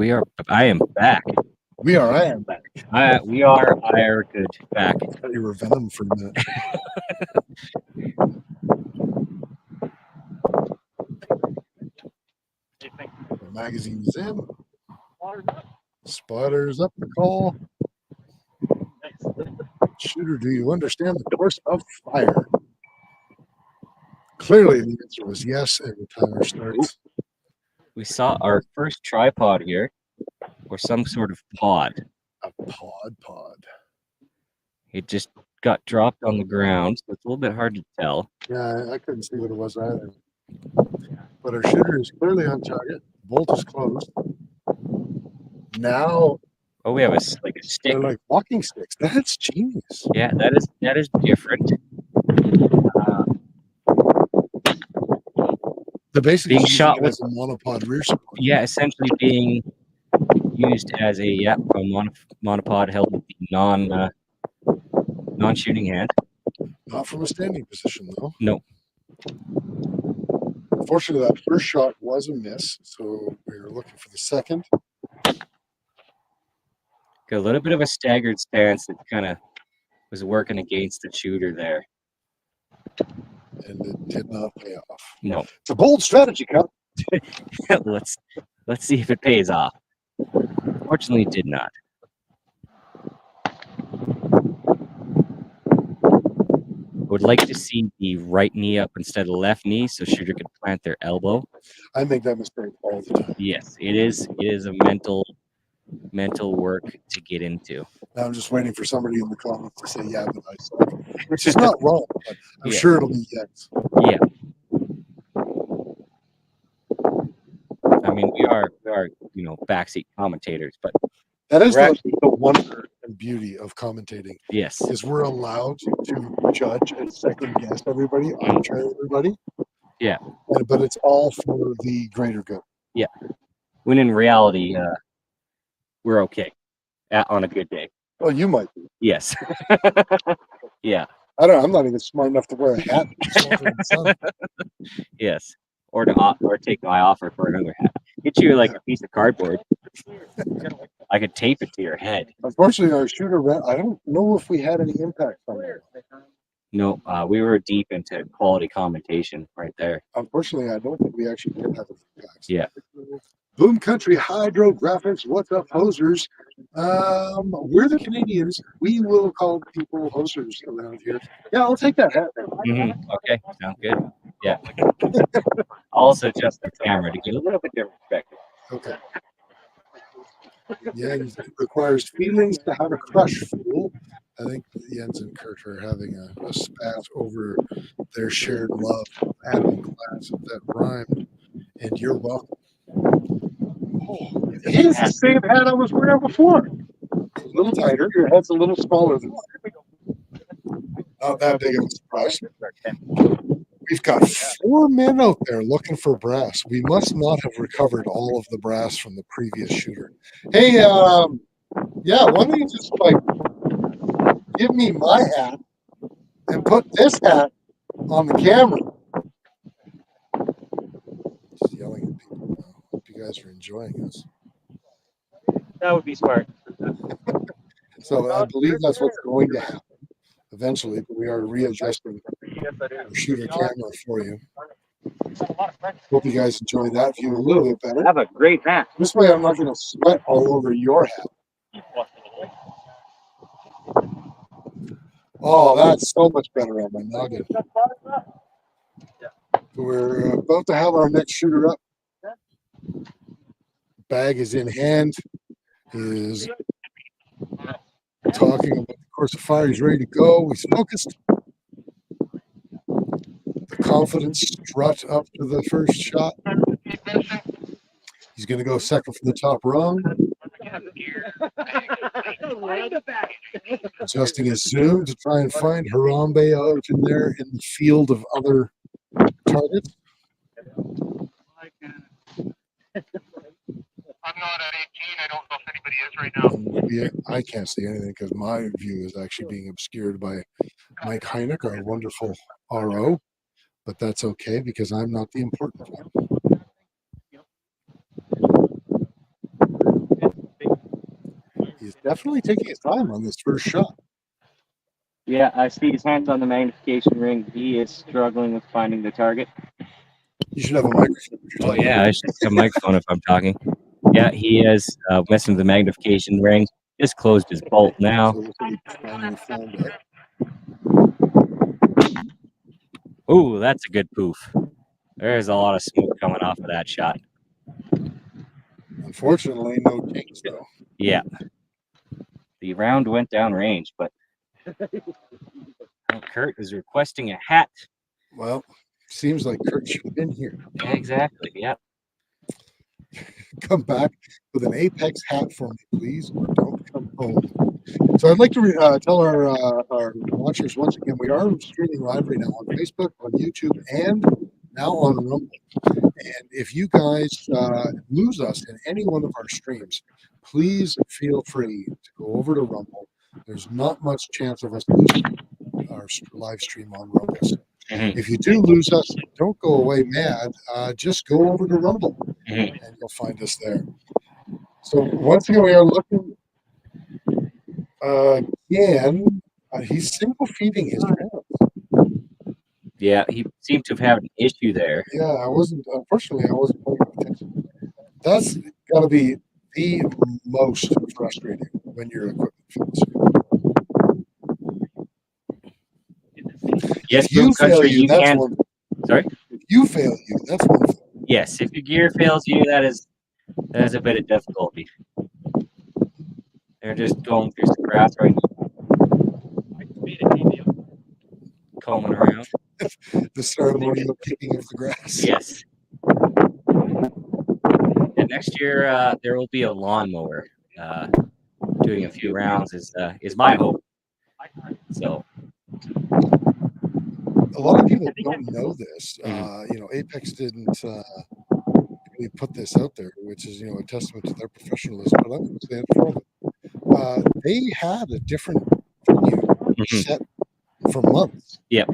I am back. I am back. We are good back. I thought you were Venom for a minute. The magazine is in. Spotters up the call. Shooter, do you understand the course of fire? Clearly, the answer was yes, and the timer starts. We saw our first tripod here, or some sort of pod. A pod. It just got dropped on the ground, so it's a little bit hard to tell. Yeah, I couldn't see what it was either. But our shooter is clearly on target. Bolt is closed. Now, Oh, we have a stick. they're like walking sticks. That's genius. Yeah, that is different. The basic Being shot with a monopod rear support. Yeah, essentially being used as a monopod held with the non-shooting hand. Not from a standing position, though. No. Unfortunately, that first shot was a miss, so we were looking for the second. Got a little bit of a staggered stance that kind of was working against the shooter there. And it did not pay off. No. It's a bold strategy, Cup. let's see if it pays off. Fortunately, it did not. I would like to see the right knee up instead of left knee so shooter could plant their elbow. I make that mistake all the time. Yes, it is a mental work to get into. Now I'm just waiting for somebody in the comments to say, yeah, but I suck. Which is not wrong, but I'm sure it'll be yes. Yeah. I mean, we are backseat commentators, but that is the wonder and beauty of commentating. Yes, is we're allowed to judge and second guess everybody, arbitrary everybody. Yeah, but it's all for the greater good. Yeah, when in reality, we're okay on a good day. Well, you might be. Yes. Yeah. I don't. I'm not even smart enough to wear a hat. In the sun. Yes. Or take my offer for another hat. Get you like a piece of cardboard. I could tape it to your head. Unfortunately, our shooter. I don't know if we had any impact on that. No, we were deep into quality commentation right there. Unfortunately, I don't think we actually did have impacts. Yeah. Boom Country Hydrographics. What's up, hosers? We're the Canadians. We will call people hosers around here. Yeah, I'll take that hat. Okay, sounds good. Yeah. Also, adjust the camera to get a little bit different perspective. Okay. Yeah, it requires feelings to have a crush, fool. I think Jens and Kurt are having a spat over their shared love. Adding class of that rhymed, and you're welcome. Oh, it is the same hat I was wearing before. A little tighter. Your head's a little smaller than mine. Not that big of a surprise. We've got 4 men out there looking for brass. We must not have recovered all of the brass from the previous shooter. Hey, yeah, why don't you just give me my hat and put this hat on the camera? Just yelling at people now. Hope you guys are enjoying this. That would be smart. So I believe that's what's going to happen eventually, but we are readjusting our shooter camera for you. Hope you guys enjoy that view a little bit better. Have a great hat. This way I'm not going to sweat all over your hat. Oh, that's so much better on my noggin. We're about to have our next shooter up. Bag is in hand. He is talking about the course of fire. He's ready to go. He's focused. The confidence strut up to the first shot. He's going to go second from the top rung. Adjusting his zoom to try and find Harambe out in there in the field of other targets. I'm not at 18. I don't know if anybody is right now. Yeah, I can't see anything because my view is actually being obscured by Mike Heineck, our wonderful RO. But that's okay because I'm not the important one. He's definitely taking his time on this first shot. Yeah, I see his hands on the magnification ring. He is struggling with finding the target. You should have a microphone. Oh yeah, I should have a microphone if I'm talking. Yeah, he is messing with the magnification ring. Just closed his bolt now. Ooh, that's a good poof. There's a lot of smoke coming off of that shot. Unfortunately, no kings though. Yeah. The round went down range, but Kurt is requesting a hat. Well, seems like Kurt should have been here. Yeah, exactly. Yeah. Come back with an Apex hat for me, please, or don't come home. So I'd like to tell our watchers once again, we are streaming live right now on Facebook, on YouTube, and now on Rumble. And if you guys lose us in any one of our streams, please feel free to go over to Rumble. There's not much chance of us losing our live stream on Rumble. So if you do lose us, don't go away mad. Just go over to Rumble, and you'll find us there. So once again, we are looking again. He's single feeding his hands. Yeah, he seemed to have had an issue there. Yeah, unfortunately, I wasn't paying attention. That's got to be the most frustrating when your equipment fails. Yes, If you fail country, you, that's can. one. Sorry? If you fail you, that's one thing. Yes, if your gear fails you, that is a bit of difficulty. They're just going through some grass right now. Combing around. The ceremonial kicking of the grass. Yes. And next year there will be a lawnmower. Doing a few rounds is my hope. So a lot of people don't know this. Apex didn't really put this out there, which is a testament to their professionalism. But I'm going to stand for them. they had a different venue set for months. Yep.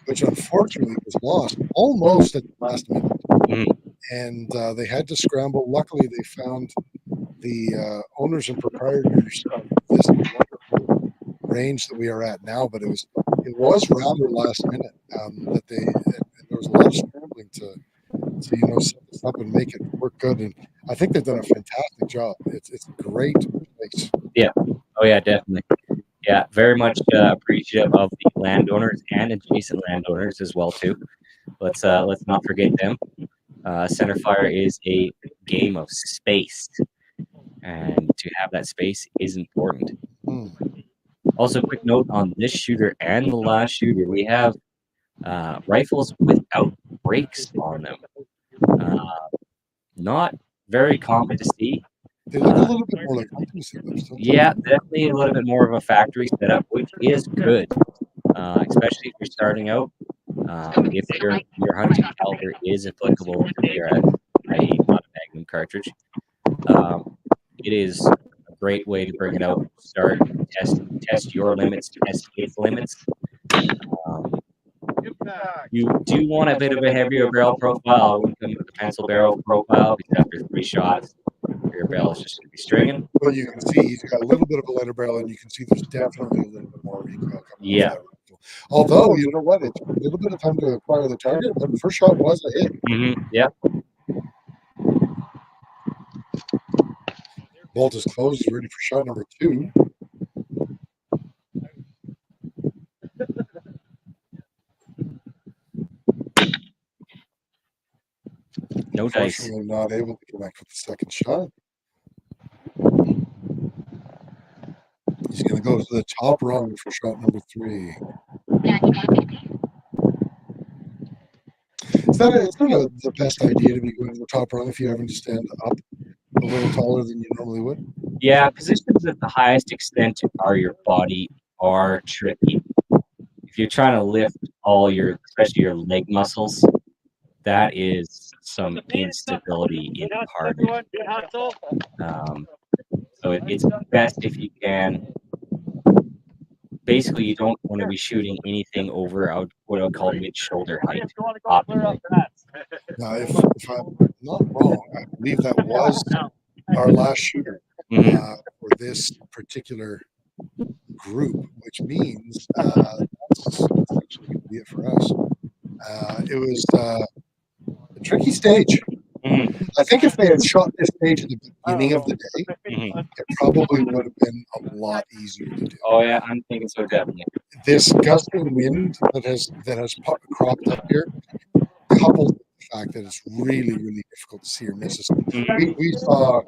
Which unfortunately was lost almost at the last minute. Mhm. And they had to scramble. Luckily, they found the owners and proprietors of this wonderful range that we are at now, but it was rather last minute that there was a lot of scrambling to set this up and make it work good. And I think they've done a fantastic job. It's a great place. Yeah. Oh yeah, definitely. Yeah, very much appreciative of the landowners and adjacent landowners as well too. Let's not forget them. Centerfire is a game of space, and to have that space is important. Also, quick note on this shooter and the last shooter, we have rifles without brakes on them. Not very common to see. They look a little bit more like hunting setups, don't they? Yeah, definitely a little bit more of a factory setup, which is good, especially if you're starting out. If your hunting caliber is applicable to the ARS, i.e. not a Magnum cartridge, it is a great way to bring it out, start, test your limits, test its limits. You do want a bit of a heavier barrel profile. We come with the pencil barrel profile because after 3 shots, your barrel is just going to be stringing. Well, you can see he's got a little bit of a lighter barrel, and you can see there's definitely a little bit more recoil coming Yeah. off that rifle. Although, you know what? It took a little bit of time to acquire the target, but the first shot was a hit. Yeah. Bolt is closed. He's ready for shot number 2. No dice. Unfortunately, not able to connect with the second shot. He's going to go to the top rung for shot number 3. It's not the best idea to be going to the top rung if you're having to stand up a little taller than you normally would. Yeah, positions at the highest extent of your body are tricky. If you're trying to lift all your, especially your leg muscles, that is some instability imparted. So it's best if you can. Basically, you don't want to be shooting anything over what I would call mid-shoulder height. Optimally. Now, if I'm not wrong, I believe that was our last shooter for this particular group, which means that's actually going to be it for us. It was a tricky stage. I think if they had shot this stage at the beginning of the day, it probably would have been a lot easier to do. Oh yeah, I'm thinking so definitely. This gusting wind that has cropped up here, coupled with the fact that it's really, really difficult to see your misses. We saw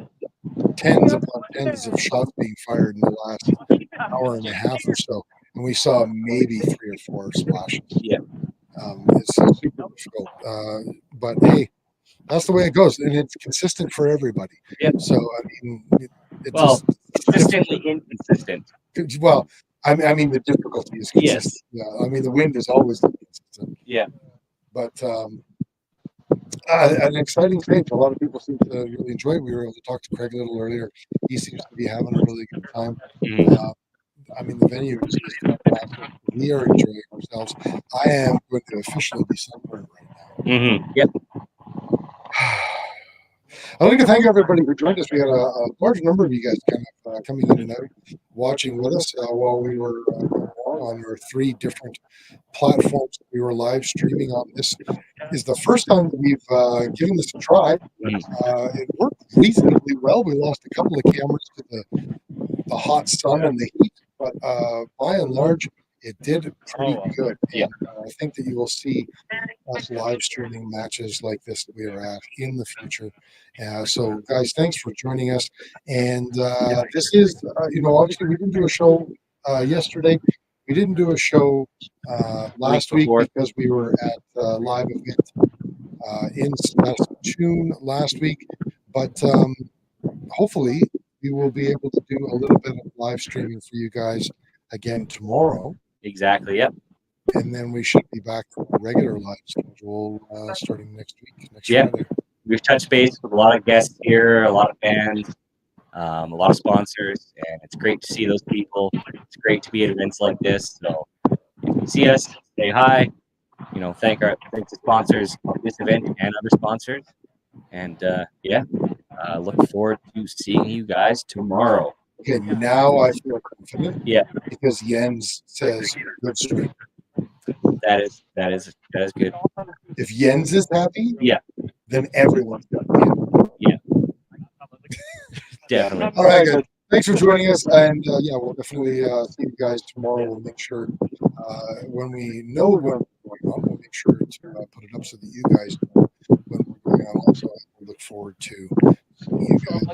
tens upon tens of shots being fired in the last hour and a half or so, and we saw maybe 3 or 4 splashes. Yeah. It's super difficult, but hey, that's the way it goes, and it's consistent for everybody. Yeah. So I mean, consistently inconsistent. Well, I mean, the difficulty is consistent. Yes. Yeah. I mean, the wind is always consistent. Yeah. But an exciting stage. A lot of people seem to really enjoy it. We were able to talk to Craig a little earlier. He seems to be having a really good time. I mean, the venue is fantastic. We are enjoying ourselves. I am going to officially be sunburned right now. Yep. I'd like to thank everybody who joined us. We had a large number of you guys kind of coming in and out, watching with us while we were on our 3 different platforms that we were live streaming on. This is the first time that we've given this a try. It worked reasonably well. We lost a couple of cameras to the hot sun and the heat, but by and large, it did pretty good. Yeah. And, I think that you will see us live streaming matches like this that we are at in the future. So, guys, thanks for joining us. And this is, obviously we didn't do a show yesterday. We didn't do a show last week because we were at a live event in Saskatoon last week. But hopefully we will be able to do a little bit of live streaming for you guys again tomorrow. Exactly. Yep. And then we should be back to the regular live schedule starting next week. Next Friday. We've touched base with a lot of guests here, a lot of fans. a lot of sponsors, and it's great to see those people. It's great to be at events like this. So if you see us, say hi. You know, thank the sponsors of this event and other sponsors. And look forward to seeing you guys tomorrow. Okay, now I feel confident. Yeah. Because Jens says good stream. That is good. If Jens is happy, Yeah. then everyone's happy. Definitely. All right, guys. Thanks for joining us, and we'll definitely see you guys tomorrow. We'll make sure when we know when we're going on, we'll make sure to put it up so that you guys know when we're going on. Also, we look forward to seeing you guys.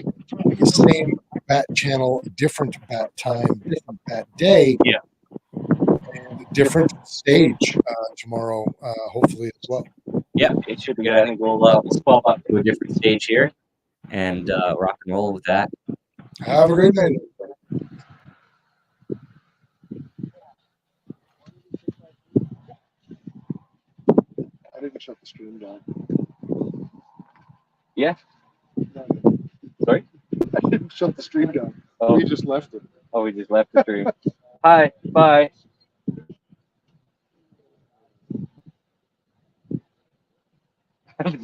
Same bat channel, different bat time, different bat day. Yeah. And different stage tomorrow, hopefully as well. Yeah, it should be good. I think we'll swap up to a different stage here and rock and roll with that. Have a great night. I didn't shut the stream down. Yeah. Sorry? I didn't shut the stream down. Oh. We just left it. Oh, we just left the stream. Hi. Bye. Just